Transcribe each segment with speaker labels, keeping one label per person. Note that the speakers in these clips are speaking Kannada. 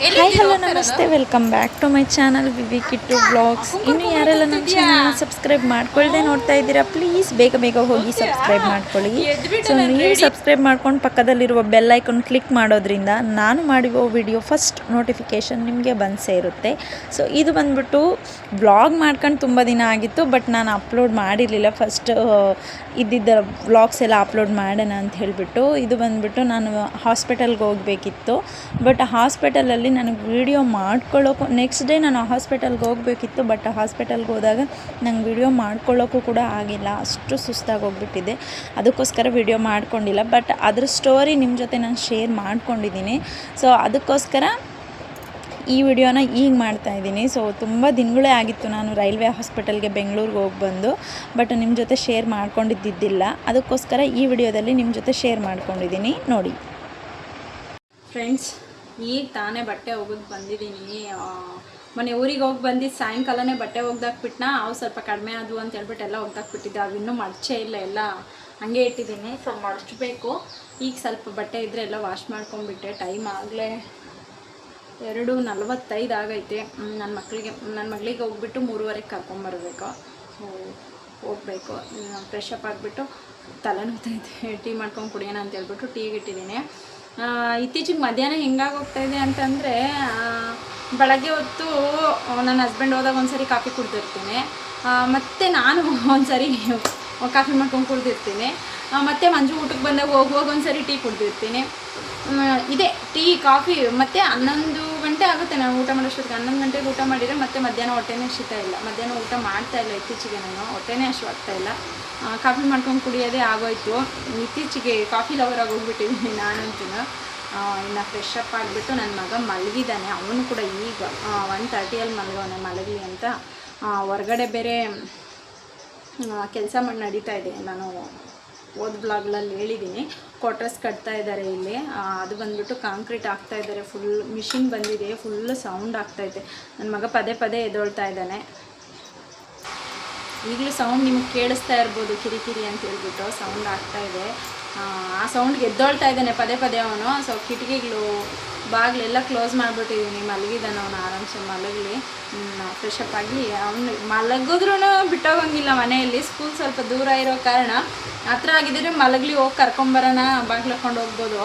Speaker 1: ಹಾಯ್ ಹಲೋ ನಮಸ್ತೆ, welcome back to my channel Vivi Kittu blogs. ಇನ್ನು ಯಾರೆಲ್ಲ ನಮ್ಮ ಚಾನಲ್ನ ಸಬ್ಸ್ಕ್ರೈಬ್ ಮಾಡ್ಕೊಳ್ದೆ ನೋಡ್ತಾ ಇದ್ದೀರಾ, ಪ್ಲೀಸ್ ಬೇಗ ಬೇಗ ಹೋಗಿ ಸಬ್ಸ್ಕ್ರೈಬ್ ಮಾಡ್ಕೊಳ್ಳಿ. ಸೊ ನೀವು ಸಬ್ಸ್ಕ್ರೈಬ್ ಮಾಡ್ಕೊಂಡು ಪಕ್ಕದಲ್ಲಿರುವ ಬೆಲ್ ಐಕಾನ್ ಕ್ಲಿಕ್ ಮಾಡೋದ್ರಿಂದ ನಾನು ಮಾಡಿರೋ ವಿಡಿಯೋ ಫಸ್ಟ್ ನೋಟಿಫಿಕೇಷನ್ ನಿಮಗೆ ಬಂದು ಸೇರುತ್ತೆ. ಸೊ ಇದು ಬಂದ್ಬಿಟ್ಟು ಬ್ಲಾಗ್ ಮಾಡ್ಕೊಂಡು ತುಂಬ ದಿನ ಆಗಿತ್ತು, ಬಟ್ ನಾನು ಅಪ್ಲೋಡ್ ಮಾಡಿರಲಿಲ್ಲ. ಫಸ್ಟ್ ಇದ್ದಿದ್ದ ವ್ಲಾಗ್ಸ್ ಎಲ್ಲ ಅಪ್ಲೋಡ್ ಮಾಡೋಣ ಅಂತ ಹೇಳಿಬಿಟ್ಟು. ಇದು ಬಂದುಬಿಟ್ಟು ನಾನು ಹಾಸ್ಪಿಟಲ್ಗೆ ಹೋಗಬೇಕಿತ್ತು, ಬಟ್ ಹಾಸ್ಪಿಟಲಲ್ಲಿ ನನಗೆ ವೀಡಿಯೋ ಮಾಡ್ಕೊಳ್ಳೋಕ್ಕೂ ನೆಕ್ಸ್ಟ್ ಡೇ ನಾನು ಹಾಸ್ಪಿಟಲ್ಗೆ ಹೋಗಬೇಕಿತ್ತು. ಬಟ್ ಹಾಸ್ಪಿಟಲ್ಗೆ ಹೋದಾಗ ನಂಗೆ ವೀಡಿಯೋ ಮಾಡ್ಕೊಳ್ಳೋಕ್ಕೂ ಕೂಡ ಆಗಿಲ್ಲ, ಅಷ್ಟು ಸುಸ್ತಾಗಿ ಹೋಗ್ಬಿಟ್ಟಿದೆ. ಅದಕ್ಕೋಸ್ಕರ ವೀಡಿಯೋ ಮಾಡ್ಕೊಂಡಿಲ್ಲ, ಬಟ್ ಅದ್ರ ಸ್ಟೋರಿ ನಿಮ್ಮ ಜೊತೆ ನಾನು ಶೇರ್ ಮಾಡ್ಕೊಂಡಿದ್ದೀನಿ. ಸೊ ಅದಕ್ಕೋಸ್ಕರ ಈ ವಿಡಿಯೋನ ಈಗ ಮಾಡ್ತಾಯಿದ್ದೀನಿ. ಸೊ ತುಂಬ ದಿನಗಳೇ ಆಗಿತ್ತು ನಾನು ರೈಲ್ವೆ ಹಾಸ್ಪಿಟಲ್ಗೆ ಬೆಂಗಳೂರಿಗೆ ಹೋಗಿ ಬಂದು, ಬಟ್ ನಿಮ್ಮ ಜೊತೆ ಶೇರ್ ಮಾಡ್ಕೊಂಡಿದ್ದಿದ್ದಿಲ್ಲ. ಅದಕ್ಕೋಸ್ಕರ ಈ ವಿಡಿಯೋದಲ್ಲಿ ನಿಮ್ಮ ಜೊತೆ ಶೇರ್ ಮಾಡ್ಕೊಂಡಿದ್ದೀನಿ, ನೋಡಿ
Speaker 2: ಫ್ರೆಂಡ್ಸ್. ಈಗ ತಾನೇ ಬಟ್ಟೆ ಒಗೆದು ಬಂದಿದ್ದೀನಿ. ಮೊನ್ನೆ ಊರಿಗೆ ಹೋಗಿ ಬಂದಿದ್ದು ಸಾಯಂಕಾಲನೇ ಬಟ್ಟೆ ಒಗ್ದಾಕ್ಬಿಟ್ನ. ಅವು ಸ್ವಲ್ಪ ಕಡಿಮೆ ಆದವು ಅಂತ ಹೇಳ್ಬಿಟ್ಟು ಎಲ್ಲ ಒಗ್ದಾಕ್ಬಿಟ್ಟಿದ್ದೆ. ಅವು ಇನ್ನೂ ಮಡಚೇ ಇಲ್ಲ, ಎಲ್ಲ ಹಾಗೆ ಇಟ್ಟಿದ್ದೀನಿ. ಸೊ ಮಡಚಬೇಕು. ಈಗ ಸ್ವಲ್ಪ ಬಟ್ಟೆ ಇದ್ದರೆ ಎಲ್ಲ ವಾಶ್ ಮಾಡ್ಕೊಂಡ್ಬಿಟ್ಟೆ. ಟೈಮ್ ಆಗಲೇ 2:45 ಆಗೈತೆ. ನನ್ನ ಮಗಳಿಗೆ ಹೋಗ್ಬಿಟ್ಟು 3:30ಗೆ ಕರ್ಕೊಂಬರ್ಬೇಕು. ಸೊ ಹೋಗಬೇಕು. ಫ್ರೆಶ್ ಅಪ್ ಆಗಿಬಿಟ್ಟು ತಲೆನೋತೈತೆ, ಟೀ ಮಾಡ್ಕೊಂಡು ಕುಡಿಯೋಣ ಅಂತ ಹೇಳ್ಬಿಟ್ಟು ಟೀಗೆ ಇಟ್ಟಿದ್ದೀನಿ. ಇತ್ತೀಚೆಗೆ ಮಧ್ಯಾಹ್ನ ಹೆಂಗಾಗಿ ಹೋಗ್ತಾಯಿದೆ ಅಂತಂದರೆ, ಬೆಳಗ್ಗೆ ಹೊತ್ತು ನನ್ನ ಹಸ್ಬೆಂಡ್ ಹೋದಾಗ ಒಂದ್ಸರಿ ಕಾಫಿ ಕುಡ್ದಿರ್ತೀನಿ, ಮತ್ತು ನಾನು ಒಂದ್ಸರಿ ಕಾಫಿ ಮಾಡ್ಕೊಂಡು ಕುಡ್ದಿರ್ತೀನಿ, ಮತ್ತು ಮಂಜು ಊಟಕ್ಕೆ ಬಂದಾಗ ಹೋಗುವಾಗ ಒಂದ್ಸರಿ ಟೀ ಕುಡ್ದಿರ್ತೀನಿ. ಇದೆ ಟೀ ಕಾಫಿ. ಮತ್ತು 11 ಗಂಟೆ ಆಗುತ್ತೆ ನಾನು ಊಟ ಮಾಡೋಷ್ಟೊತ್ತಿಗೆ. 11 ಗಂಟೆಗೆ ಊಟ ಮಾಡಿದರೆ ಮತ್ತೆ ಮಧ್ಯಾಹ್ನ ಹೊಟ್ಟೆನೇ ಹಸಿತಾ ಇಲ್ಲ. ಮಧ್ಯಾಹ್ನ ಊಟ ಮಾಡ್ತಾಯಿಲ್ಲ ಇತ್ತೀಚೆಗೆ, ನಾನು ಹೊಟ್ಟೆನೇ ಹಸಿವಾಗ್ತಾಯಿಲ್ಲ. ಕಾಫಿ ಮಾಡ್ಕೊಂಡು ಕುಡಿಯೋದೇ ಆಗೋಯ್ತು. ಇತ್ತೀಚೆಗೆ ಕಾಫಿ ಲವರ್ ಆಗೋಗ್ಬಿಟ್ಟಿದ್ದೀನಿ ನಾನಂತೂ. ಇನ್ನು ಫ್ರೆಶ್ ಅಪ್ ಆಗಿಬಿಟ್ಟು ನನ್ನ ಮಗ ಮಲಗಿದ್ದಾನೆ. ಅವನು ಕೂಡ ಈಗ 1:30 ಮಲಗಲಿ ಅಂತ. ಹೊರಗಡೆ ಬೇರೆ ಕೆಲಸ ಮಾಡಿ ನಡೀತಾ ಇದೆ. ನಾನು ಓದ್ ಬ್ಲಾಗ್ಗಳಲ್ಲಿ ಹೇಳಿದ್ದೀನಿ, ಕ್ವಾರ್ಟರ್ಸ್ ಕಟ್ತಾ ಇದ್ದಾರೆ ಇಲ್ಲಿ. ಅದು ಬಂದುಬಿಟ್ಟು ಕಾಂಕ್ರೀಟ್ ಆಗ್ತಾ ಇದ್ದಾರೆ. ಫುಲ್ ಮಿಷಿನ್ ಬಂದಿದೆ, ಫುಲ್ ಸೌಂಡ್ ಆಗ್ತಾಯಿದೆ. ನನ್ನ ಮಗ ಪದೇ ಪದೇ ಎದ್ದೊಳ್ತಾ ಇದ್ದಾನೆ. ಈಗಲೂ ಸೌಂಡ್ ನಿಮಗೆ ಕೇಳಿಸ್ತಾ ಇರ್ಬೋದು, ಕಿರಿಕಿರಿ ಅಂತ ಹೇಳ್ಬಿಟ್ಟು ಸೌಂಡ್ ಆಗ್ತಾಯಿದೆ. ಆ ಸೌಂಡ್ಗೆ ಎದ್ದೊಳ್ತಾ ಇದ್ದಾನೆ ಪದೇ ಪದೇ ಅವನು. ಸೊ ಕಿಟಕಿಗಳು ಬಾಗಿಲೆಲ್ಲ ಕ್ಲೋಸ್ ಮಾಡಿಬಿಟ್ಟಿದ್ದೀನಿ. ಮಲಗಿದ್ದಾನೆ ಅವನು, ಆರಾಮ್ಸೆ ಮಲಗಲಿ. ಫ್ರೆಶ್ ಅಪ್ ಆಗಿ ಅವನು ಮಲಗಿದ್ರೂ ಬಿಟ್ಟೋಗಂಗಿಲ್ಲ ಮನೆಯಲ್ಲಿ. ಸ್ಕೂಲ್ ಸ್ವಲ್ಪ ದೂರ ಇರೋ ಕಾರಣ, ಹತ್ರ ಆಗಿದ್ದರೆ ಮಲಗಲಿ, ಹೋಗಿ ಕರ್ಕೊಂಬರೋಣ, ಬಾಗಿಲು ಹಾಕ್ಕೊಂಡು ಹೋಗ್ಬೋದು.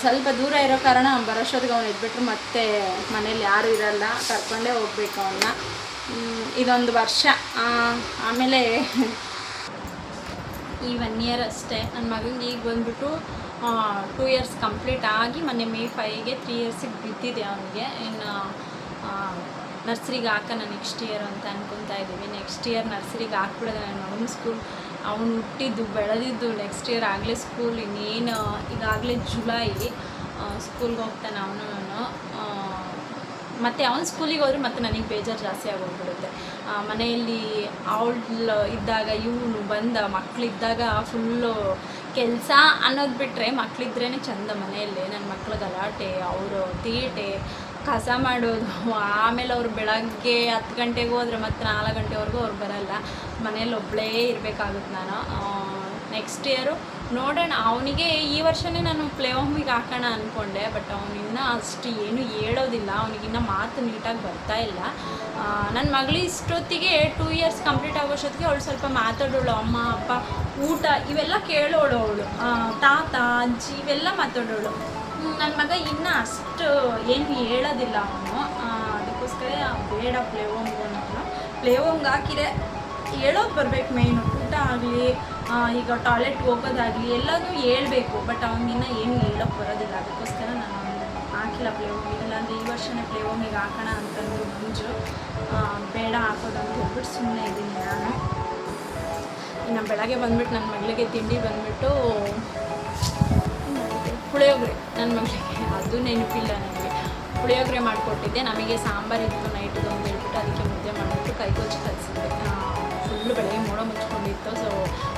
Speaker 2: ಸ್ವಲ್ಪ ದೂರ ಇರೋ ಕಾರಣ ಬರೋಷ್ಟೊತ್ತಿಗೆ ಅವ್ನು ಎದ್ಬಿಟ್ರು ಮತ್ತೆ ಮನೇಲಿ ಯಾರೂ ಇರೋಲ್ಲ, ಕರ್ಕೊಂಡೇ ಹೋಗ್ಬೇಕು ಅವನ್ನ. ಇದೊಂದು ವರ್ಷ, ಆಮೇಲೆ ಈ 1 ಇಯರ್ ಅಷ್ಟೇ. ನನ್ನ ಮಗನಿಗೆ ಈಗ ಬಂದುಬಿಟ್ಟು 2 ಇಯರ್ಸ್ ಕಂಪ್ಲೀಟ್ ಆಗಿ ಮೊನ್ನೆ May 5ಗೆ 3 ಇಯರ್ಸಿಗೆ ಬಿದ್ದಿದೆ ಅವನಿಗೆ. ಇನ್ನು ನರ್ಸರಿಗೆ ಹಾಕೋಣ ನೆಕ್ಸ್ಟ್ ಇಯರ್ ಅಂತ ಅನ್ಕೊತಾ ಇದ್ದೀವಿ. ನೆಕ್ಸ್ಟ್ ಇಯರ್ ನರ್ಸರಿಗೆ ಹಾಕ್ಬಿಡೋದು ನನ್ನ ಮಗನ ಸ್ಕೂಲ್. ಅವನು ಹುಟ್ಟಿದ್ದು ಬೆಳೆದಿದ್ದು ನೆಕ್ಸ್ಟ್ ಇಯರ್ ಆಗಲೇ ಸ್ಕೂಲ್. ಇನ್ನೇನು ಈಗಾಗಲೇ ಜುಲೈ ಸ್ಕೂಲ್ಗೆ ಹೋಗ್ತಾನೆ ಅವನು. ಮತ್ತು ಅವನು ಸ್ಕೂಲಿಗೆ ಹೋದರೆ ಮತ್ತು ನನಗೆ ಬೇಜಾರು ಜಾಸ್ತಿ ಆಗೋಗ್ಬಿಡುತ್ತೆ. ಮನೆಯಲ್ಲಿ ಅವಳು ಇದ್ದಾಗ, ಇವನು ಬಂದ ಮಕ್ಕಳಿದ್ದಾಗ ಫುಲ್ಲು ಕೆಲಸ ಅನ್ನೋದು ಬಿಟ್ಟರೆ ಮಕ್ಕಳಿದ್ರೇ ಚಂದ ಮನೆಯಲ್ಲಿ. ನನ್ನ ಮಕ್ಕಳು ಗಲಾಟೆ, ಅವರು ತೀಟೆ, ಕಸ ಮಾಡೋದು. ಆಮೇಲೆ ಅವ್ರು ಬೆಳಗ್ಗೆ 10 ಗಂಟೆಗೆ ಹೋದರೆ ಮತ್ತು 4 ಗಂಟೆವರೆಗೂ ಅವ್ರು ಬರೋಲ್ಲ. ಮನೇಲಿ ಒಬ್ಬಳೇ ಇರಬೇಕಾಗುತ್ತೆ ನಾನು. ನೆಕ್ಸ್ಟ್ ಇಯರು ನೋಡೋಣ. ಅವನಿಗೆ ಈ ವರ್ಷವೇ ನಾನು ಪ್ಲೇ ಹೋಮಿಗೆ ಹಾಕೋಣ ಅಂದ್ಕೊಂಡೆ, ಬಟ್ ಅವನಿನ್ನೂ ಅಷ್ಟು ಏನು ಹೇಳೋದಿಲ್ಲ. ಅವನಿಗಿನ್ನ ಮಾತು ನೀಟಾಗಿ ಬರ್ತಾ ಇಲ್ಲ. ನನ್ನ ಮಗಳು ಇಷ್ಟೊತ್ತಿಗೆ 2 ಇಯರ್ಸ್ ಕಂಪ್ಲೀಟ್ ಆಗೋಷ್ಟೊತ್ತಿಗೆ ಅವಳು ಸ್ವಲ್ಪ ಮಾತಾಡೋಳು. ಅಮ್ಮ ಅಪ್ಪ ಊಟ ಇವೆಲ್ಲ ಕೇಳೋಳು ಅವಳು. ತಾತ ಅಜ್ಜಿ ಇವೆಲ್ಲ ಮಾತಾಡೋಳು. ನನ್ನ ಮಗ ಇನ್ನೂ ಅಷ್ಟು ಏನು ಹೇಳೋದಿಲ್ಲ ಅವನು. ಅದಕ್ಕೋಸ್ಕರ ಬೇಡ ಪ್ಲೇ ಹೋಮ್ಗೆ ಅನ್ನೋನು. ಪ್ಲೇ ಹೋಮ್ಗೆ ಹಾಕಿದ್ರೆ ಹೇಳೋದು ಬರಬೇಕು ಮೇಯ್ನು. ಊಟ ಆಗಲಿ, ಈಗ ಟಾಯ್ಲೆಟ್ಗೆ ಹೋಗೋದಾಗಲಿ ಎಲ್ಲನೂ ಹೇಳ್ಬೇಕು. ಬಟ್ ಅವನಿಗಿನ್ನ ಏನು ಹೇಳೋಕ್ಕೆ ಬರೋದಿಲ್ಲ. ಅದಕ್ಕೋಸ್ಕರ ನಾನು ಹಾಕಿಲ್ಲ ಪ್ಲೇ ಹೋಮಿಗೆ. ಇಲ್ಲಾಂದರೆ ಈ ವರ್ಷವೇ ಪ್ಲೇ ಹೋಮಿಗೆ ಹಾಕೋಣ ಅಂತಂದು ಮುಂಜು ಬೇಡ ಹಾಕೋದು ಅಂತ ಹೇಳ್ಬಿಟ್ಟು ಸುಮ್ಮನೆ ಇದ್ದೀನಿ ನಾನು. ಇನ್ನು ಬೆಳಗ್ಗೆ ಬಂದುಬಿಟ್ಟು ನನ್ನ ಮಗಳಿಗೆ ತಿಂಡಿ ಬಂದುಬಿಟ್ಟು ಪುಳಿಯೋಗರೆ. ನನ್ನ ಮಗಳಿಗೆ ಅದು ನೆನಪಿಲ್ಲ ನನಗೆ. ಪುಳಿಯೋಗರೆ ಮಾಡಿಕೊಟ್ಟಿದ್ದೆ. ನಮಗೆ ಸಾಂಬಾರಿತ್ತು ನೈಟ್ದು ಅಂತ ಹೇಳ್ಬಿಟ್ಟು ಅದಕ್ಕೆ ಮುದ್ದೆ ಮಾಡಿಬಿಟ್ಟು ಕೈಗೊಜ್ಜು ಕಲಿಸಿದ್ದೆ. ಫುಲ್ಲು ಬೆಳಗ್ಗೆ ಮೋಡ ಮುಚ್ಕೊಂಡಿತ್ತು. ಸೊ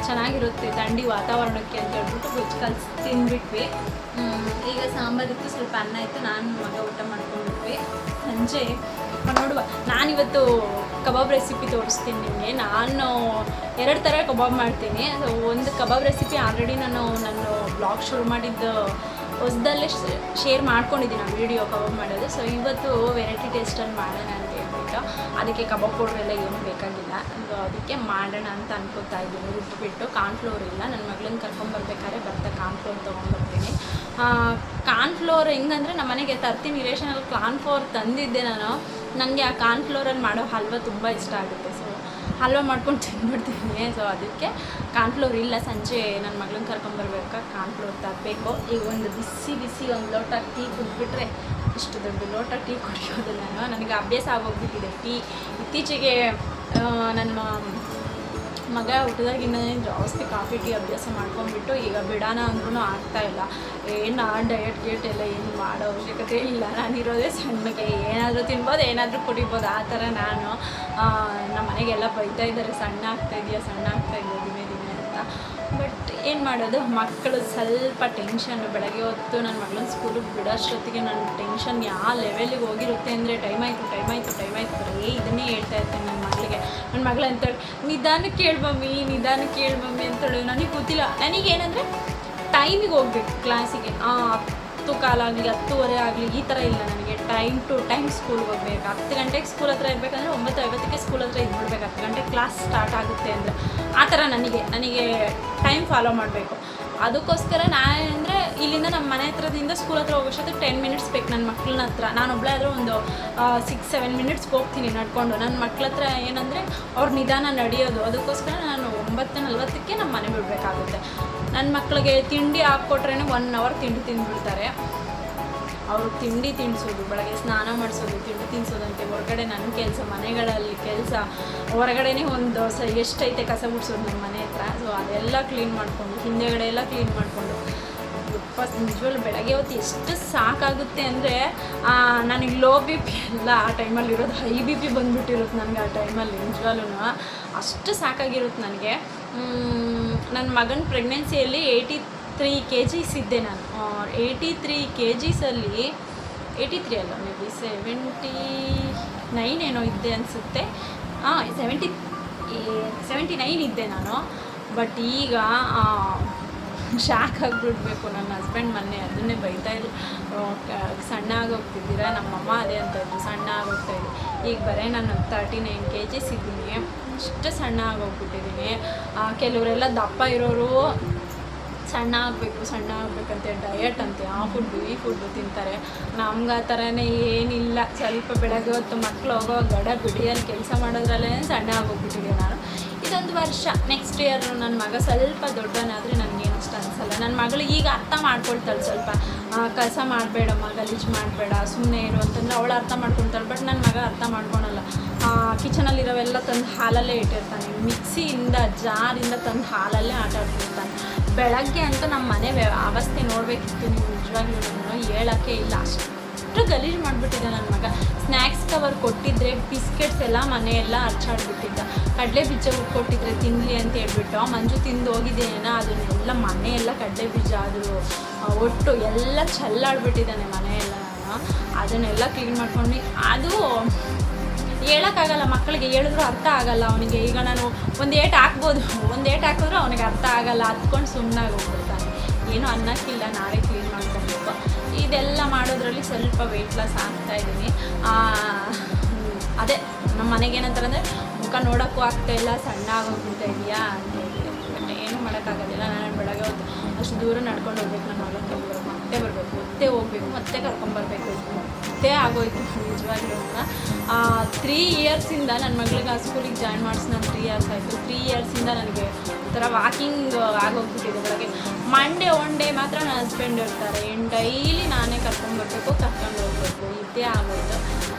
Speaker 2: ಚೆನ್ನಾಗಿರುತ್ತೆ ಥಂಡಿ ವಾತಾವರಣಕ್ಕೆ ಅಂತ ಹೇಳ್ಬಿಟ್ಟು ಗೊಜ್ಜು ಕಲಿಸಿ ತಿಂದ್ಬಿಟ್ವಿ. ಈಗ ಸಾಂಬಾರಿತ್ತು, ಸ್ವಲ್ಪ ಅನ್ನ ಇತ್ತು. ನಾನು ಮಗ ಊಟ ಮಾಡ್ಕೊಂಡ್ಬಿಟ್ವಿ. ಸಂಜೆ ನೋಡುವ. ನಾನಿವತ್ತು ಕಬಾಬ್ ರೆಸಿಪಿ ತೋರಿಸ್ತೀನಿ ನಿಮಗೆ. ನಾನು 2 ಥರ ಕಬಾಬ್ ಮಾಡ್ತೀನಿ. ಸೊ ಒಂದು ಕಬಾಬ್ ರೆಸಿಪಿ ಆಲ್ರೆಡಿ ನಾನು ಬ್ಲಾಗ್ ಶುರು ಮಾಡಿದ್ದು ಹೊಸದಲ್ಲೇ ಶೇರ್ ಮಾಡ್ಕೊಂಡಿದ್ದೀನಿ ಆ ವೀಡಿಯೋ ಕಬಾಬ್ ಮಾಡೋದು. ಸೊ ಇವತ್ತು ವೆರೈಟಿ ಟೇಸ್ಟಲ್ಲಿ ಮಾಡೋಣ ಅಂತ ಹೇಳ್ಬಿಟ್ಟು, ಅದಕ್ಕೆ ಕಬಾಬ್ ಪೌಡ್ರ್ ಎಲ್ಲ ಏನು ಬೇಕಾಗಿಲ್ಲ. ಸೊ ಅದಕ್ಕೆ ಮಾಡೋಣ ಅಂತ ಅನ್ಕೋತಾ ಇದ್ದೀನಿ. ರುಬ್ಬಿಬಿಟ್ಟು ಕಾರ್ನ್ಫ್ಲೋರ್ ಇಲ್ಲ, ನನ್ನ ಮಗಳನ್ನ ಕರ್ಕೊಂಬರ್ಬೇಕಾದ್ರೆ ಬರ್ತಾ ಕಾರ್ನ್ಫ್ಲೋರ್ ತೊಗೊಂಬರ್ತೀನಿ. ಕಾರ್ನ್ಫ್ಲೋರ್ ಹೆಂಗಂದರೆ ನಮ್ಮ ಮನೆಗೆ ತರ್ತೀನಿ ರೇಷನಲ್ಲಿ ಕಾರ್ನ್ಫ್ಲೋರ್ ತಂದಿದ್ದೆ ನಾನು. ನನಗೆ ಆ ಕಾರ್ನ್ಫ್ಲೋರಲ್ಲಿ ಮಾಡೋ ಹಲ್ವ ತುಂಬ ಇಷ್ಟ ಆಗುತ್ತೆ. ಸೊ ಹಲ್ವ ಮಾಡ್ಕೊಂಡು ತಿಂದ್ಬಿಡ್ತೀನಿ. ಸೊ ಅದಕ್ಕೆ ಕಾರ್ನ್ಫ್ಲೋರ್ ಇಲ್ಲ. ಸಂಜೆ ನನ್ನ ಮಗಳನ್ನ ಕರ್ಕೊಂಬರ್ಬೇಕಾದ್ರೆ ಕಾರ್ನ್ಫ್ಲೋರ್ ತರಬೇಕು. ಈಗ ಒಂದು ಬಿಸಿ ಒಂದು ಲೋಟ ಟೀ ಕುಡಿದ್ಬಿಟ್ರೆ, ಇಷ್ಟು ದೊಡ್ಡ ಲೋಟ ಟೀ ಕುಡಿಯೋದು ನನಗೆ ಅಭ್ಯಾಸ ಆಗೋಗ್ಬಿಟ್ಟಿದೆ ಟೀ. ಇತ್ತೀಚೆಗೆ ನನ್ನ ಮಗ ಹುಟ್ಟಿದಾಗಿಂದ ಜಾಸ್ತಿ ಕಾಫಿ ಟೀ ಅಭ್ಯಾಸ ಮಾಡ್ಕೊಂಡ್ಬಿಟ್ಟು ಈಗ ಬಿಡೋಣ ಅಂದ್ರೂ ಆಗ್ತಾಯಿಲ್ಲ. ಏನು ಡಯಟ್ ಎಲ್ಲ ಏನು ಮಾಡೋ ಅವಶ್ಯಕತೆ ಇಲ್ಲ. ನಾನಿರೋದೇ ಸಣ್ಣಗೆ, ಏನಾದರೂ ತಿನ್ಬೋದು, ಏನಾದರೂ ಕುಡಿಬೋದು, ಆ ಥರ ನಾನು. ನಮ್ಮ ಮನೆಗೆಲ್ಲ ಬೈತಾ ಇದ್ದಾರೆ, ಸಣ್ಣ ಆಗ್ತಾಯಿದೆಯಾ ದಿನೇ ಅಂತ. ಬಟ್ ಏನು ಮಾಡೋದು, ಮಕ್ಕಳು ಸ್ವಲ್ಪ ಟೆನ್ಷನ್ನು. ಬೆಳಗ್ಗೆ ಹೊತ್ತು ನನ್ನ ಮಗಳನ್ನ ಸ್ಕೂಲಿಗೆ ಬಿಡೋಷ್ಟೊತ್ತಿಗೆ ನನ್ನ ಟೆನ್ಷನ್ ಯಾವ ಲೆವೆಲಿಗೆ ಹೋಗಿರುತ್ತೆ ಅಂದರೆ ಟೈಮ್ ಆಯಿತು ಬರೀ ಇದನ್ನೇ ಹೇಳ್ತಾ ಇರ್ತೀನಿ ನನ್ನ ಮಗಳಿಗೆ. ನನ್ನ ಮಗಳು ಅಂತೇಳಿ ನಿಧಾನಕ್ಕೆ ಕೇಳ್ಬಮ್ಮಿ ಅಂತೇಳಿ. ನನಗೆ ಗೊತ್ತಿಲ್ಲ, ನನಗೇನಂದರೆ ಟೈಮಿಗೆ ಹೋಗ್ಬೇಕು ಕ್ಲಾಸಿಗೆ. 10:15 ಆಗಲಿ 10:30 ಆಗಲಿ ಈ ಥರ ಇಲ್ಲ ನನಗೆ. ಟೈಮ್ ಟು ಟೈಮ್ ಸ್ಕೂಲ್ಗೆ ಹೋಗ್ಬೇಕು. 10 ಗಂಟೆಗೆ ಸ್ಕೂಲ್ ಹತ್ರ ಇರಬೇಕಂದ್ರೆ 9:50ಕ್ಕೆ ಸ್ಕೂಲ್ ಹತ್ರ ಇದ್ಬಿಡ್ಬೇಕು. 10 ಗಂಟೆಗೆ ಕ್ಲಾಸ್ ಸ್ಟಾರ್ಟ್ ಆಗುತ್ತೆ ಅಂದರೆ ಆ ಥರ ನನಗೆ ಟೈಮ್ ಫಾಲೋ ಮಾಡಬೇಕು. ಅದಕ್ಕೋಸ್ಕರ ನಾನೆಂದರೆ ಇಲ್ಲಿಂದ ನಮ್ಮ ಮನೆ ಹತ್ರದಿಂದ ಸ್ಕೂಲ್ ಹತ್ರ ಹೋಗೋಷ್ಟೊತ್ತಿಗೆ 10 ಮಿನಿಟ್ಸ್ ಬೇಕು ನನ್ನ ಮಕ್ಕಳ ಹತ್ರ. ನಾನೊಬ್ಬಳೇ ಆದರೂ ಒಂದು 6-7 ಮಿನಿಟ್ಸ್ಗೆ ಹೋಗ್ತೀನಿ ನಡ್ಕೊಂಡು. ನನ್ನ ಮಕ್ಕಳ ಹತ್ರ ಏನಂದರೆ ಅವ್ರು ನಿಧಾನ ನಡೆಯೋದು. ಅದಕ್ಕೋಸ್ಕರ ನಾನು 9:40ಕ್ಕೆ ನಮ್ಮ ಮನೆ ಬಿಡಬೇಕಾಗುತ್ತೆ. ನನ್ನ ಮಕ್ಕಳಿಗೆ ತಿಂಡಿ ಹಾಕ್ಕೊಟ್ರೇ 1 ಅವರ್ ತಿಂಡಿ ತಿಂದುಬಿಡ್ತಾರೆ. ಅವರು ತಿಂಡಿ ತಿನ್ನಿಸೋದು, ಬೆಳಗ್ಗೆ ಸ್ನಾನ ಮಾಡಿಸೋದು, ತಿಂಡಿ ತಿನ್ನಿಸೋದಂತೆ, ಹೊರಗಡೆ ನನ್ನ ಕೆಲಸ, ಮನೆಗಳಲ್ಲಿ ಕೆಲಸ, ಹೊರಗಡೆನೇ ಒಂದು ಎಷ್ಟೈತೆ ಕಸ ಗುಡಿಸೋದು ನಮ್ಮ ಮನೆ ಹತ್ರ. ಸೊ ಅದೆಲ್ಲ ಕ್ಲೀನ್ ಮಾಡಿಕೊಂಡು, ಹಿಂದೆಗಡೆ ಎಲ್ಲ ಕ್ಲೀನ್ ಮಾಡಿಕೊಂಡು ನಿಜವಾಗ್ಲೂ ಬೆಳಗ್ಗೆ ಹೊತ್ತು ಎಷ್ಟು ಸಾಕಾಗುತ್ತೆ ಅಂದರೆ ನನಗೆ ಲೋ ಬಿ ಪಿ ಎಲ್ಲ ಆ ಟೈಮಲ್ಲಿ ಇರೋದು, ಹೈ ಬಿ ಪಿ ಬಂದುಬಿಟ್ಟಿರುತ್ತೆ ನನಗೆ ಆ ಟೈಮಲ್ಲಿ. ನಿಜವಾಗ್ಲೂ ಅಷ್ಟು ಸಾಕಾಗಿರುತ್ತೆ ನನಗೆ. ನನ್ನ ಮಗನ ಪ್ರೆಗ್ನೆನ್ಸಿಯಲ್ಲಿ 83 kgs ಇದ್ದೆ ನಾನು. 83 kgsಲ್ಲಿ 83 ಅಲ್ಲ, ಮೇ ಬಿ 79 ಏನೋ ಇದ್ದೆ ಅನಿಸುತ್ತೆ. 79 ಇದ್ದೆ ನಾನು. ಬಟ್ ಈಗ ಶಾಕ್ ಆಗಿಬಿಡ್ಬೇಕು. ನನ್ನ ಹಸ್ಬೆಂಡ್ ಮೊನ್ನೆ ಅದನ್ನೇ ಬೈತಾಯಿದ್ರು, ಸಣ್ಣ ಆಗೋಗ್ತಿದ್ದೀರಾ. ನಮ್ಮಮ್ಮ ಅದೇ ಅಂತ ಇದ್ರು, ಸಣ್ಣ ಆಗೋಗ್ತಾಯಿದ್ರು. ಈಗ ಬರೀ ನಾನು 39 kgs ಇದ್ದೀನಿ. ಅಷ್ಟು ಸಣ್ಣ ಆಗೋಗ್ಬಿಟ್ಟಿದ್ದೀನಿ. ಕೆಲವರೆಲ್ಲ ದಪ್ಪ ಇರೋರು ಸಣ್ಣ ಆಗಬೇಕಂತೆ ಡಯಟ್ ಅಂತೆ, ಆ ಫುಡ್ಡು ಈ ಫುಡ್ಡು ತಿಂತಾರೆ. ನಮ್ಗೆ ಆ ಥರನೇ ಏನಿಲ್ಲ. ಸ್ವಲ್ಪ ಬೆಳಗ್ಗೆ ಹೊತ್ತು ಮಕ್ಕಳು ಹೋಗೋ ಗಡ ಬಿಡಿಯಲ್ಲಿ ಕೆಲಸ ಮಾಡೋದ್ರಲ್ಲೇ ಸಣ್ಣ ಆಗೋಗ್ಬಿಟ್ಟಿದ್ದೀನಿ ನಾನು. ಇದೊಂದು ವರ್ಷ, ನೆಕ್ಸ್ಟ್ ಇಯರ್ ನನ್ನ ಮಗ ಸ್ವಲ್ಪ ದೊಡ್ಡವನಾದರೆ ನನಗೇನು ಅಷ್ಟು ಅನಿಸಲ್ಲ. ನನ್ನ ಮಗಳು ಈಗ ಅರ್ಥ ಮಾಡ್ಕೊಳ್ತಾಳೆ. ಸ್ವಲ್ಪ ಕೆಲಸ ಮಾಡಬೇಡಮ್ಮ, ಗಲೀಜು ಮಾಡಬೇಡ, ಸುಮ್ಮನೆ ಇರು ಅಂತಂದರೆ ಅವಳು ಅರ್ಥ ಮಾಡ್ಕೊಳ್ತಾಳೆ. ಬಟ್ ನನ್ನ ಮಗ ಅರ್ಥ ಮಾಡ್ಕೊಳಲ್ಲ. ಕಿಚನಲ್ಲಿರೋವೆಲ್ಲ ತಂದು ಹಾಲಲ್ಲೇ ಇಟ್ಟಿರ್ತಾನೆ. ಮಿಕ್ಸಿಯಿಂದ ಜಾರಿಂದ ತಂದು ಹಾಲಲ್ಲೇ ಆಟ ಆಡ್ತಿರ್ತಾನೆ. ಬೆಳಗ್ಗೆ ಅಂತೂ ನಮ್ಮ ಮನೆ ಅವಸ್ಥೆ ನೋಡಬೇಕಿತ್ತು ನೀವು. ನಿಜವಾಗ್ಲೂ ನಾನು ಹೇಳೋಕ್ಕೆ ಇಲ್ಲ, ಅಷ್ಟು ಗಲೀಜು ಮಾಡಿಬಿಟ್ಟಿದ್ದೆ ನನ್ನ ಮಗ. ಸ್ನ್ಯಾಕ್ಸ್ ಕವರ್ ಕೊಟ್ಟಿದ್ದರೆ ಬಿಸ್ಕೆಟ್ಸ್ ಎಲ್ಲ ಮನೆಯೆಲ್ಲ ಹರ್ಚಾಡ್ಬಿಟ್ಟಿದ್ದ. ಕಡಲೆ ಬೀಜ ಕೊಟ್ಟಿದ್ರೆ ತಿನ್ನಲಿ ಅಂತ ಹೇಳ್ಬಿಟ್ಟು ಮಂಜು ತಿಂದು ಹೋಗಿದ್ದೇನೆ. ಅದನ್ನೆಲ್ಲ ಮನೆಯೆಲ್ಲ ಕಡಲೆ ಬೀಜ ಆದರೂ ಒಟ್ಟು ಎಲ್ಲ ಚೆಲ್ಲಾಡ್ಬಿಟ್ಟಿದ್ದಾನೆ ಮನೆಯೆಲ್ಲ. ನಾನು ಅದನ್ನೆಲ್ಲ ಕ್ಲೀನ್ ಮಾಡ್ಕೊಂಡು, ಅದು ಹೇಳೋಕ್ಕಾಗಲ್ಲ ಮಕ್ಕಳಿಗೆ, ಹೇಳಿದ್ರು ಅರ್ಥ ಆಗಲ್ಲ ಅವನಿಗೆ. ಈಗ ನಾನು ಒಂದು ಏಟು ಹಾಕ್ಬೋದು, ಒಂದು ಏಟು ಹಾಕಿದ್ರು ಅವನಿಗೆ ಅರ್ಥ ಆಗಲ್ಲ, ಹತ್ಕೊಂಡು ಸುಮ್ಮನಾಗಿ ಹೋಗ್ಬಿಡ್ತಾನೆ. ಏನೂ ಅನ್ನೋಕ್ಕಿಲ್ಲ, ನಾಳೆ ಕ್ಲೀನ್ ಮಾಡ್ಕೊಬೇಕು. ಇದೆಲ್ಲ ಮಾಡೋದ್ರಲ್ಲಿ ಸ್ವಲ್ಪ ವೆಯ್ಟ್ ಲಾಸ್ ಆಗ್ತಾಯಿದ್ದೀನಿ. ಅದೇ ನಮ್ಮ ಮನೆಗೇನಂತಾರೆ ಅಂದರೆ ಮುಖ ನೋಡೋಕ್ಕೂ ಆಗ್ತಾಯಿಲ್ಲ, ಸಣ್ಣ ಆಗೋಗ್ಬಿಡ್ತಾ ಇದೆಯಾ ಅಂತ ಹೇಳಿ. ಬಟ್ ಏನೂ ಮಾಡೋಕ್ಕಾಗೋದಿಲ್ಲ. ನಾನು ಬೆಳಗ್ಗೆ ಹೊತ್ತು ಅಷ್ಟು ದೂರ ನಡ್ಕೊಂಡು ಹೋಗ್ಬೇಕು. ನನ್ನ ಮಗನ ಕರ್ಕೊಂಡು ಮತ್ತೆ ಬರಬೇಕು, ಮತ್ತೆ ಹೋಗ್ಬೇಕು, ಮತ್ತೆ ಕರ್ಕೊಂಬರ್ಬೇಕು. ಮತ್ತೆ ಆಗೋಯ್ತು ನಿಜವಾಗ್ಲೂ. 3 ಇಯರ್ಸಿಂದ ನನ್ನ ಮಗಳಿಗೆ ಆ ಸ್ಕೂಲಿಗೆ ಜಾಯ್ನ್ ಮಾಡಿಸಿ ನಾನು 3 ಇಯರ್ಸ್ ಆಯಿತು. 3 ಇಯರ್ಸಿಂದ ನನಗೆ ಒಂಥರ ವಾಕಿಂಗ್ ಆಗೋಗ್ಬಿಟ್ಟಿದೆ. ಬೆಳಗ್ಗೆ ಮಂಡೇ ಒನ್ ಡೇ ಮಾತ್ರ ನನ್ನ ಹಸ್ಬೆಂಡ್ ಇರ್ತಾರೆ. ಡೈಲಿ ನಾನೇ ಕರ್ಕೊಂಡ್ಬರ್ಬೇಕು, ಕರ್ಕೊಂಡು ಹೋಗ್ಬೇಕು, ಇದೇ ಆಗೋಯ್ತು.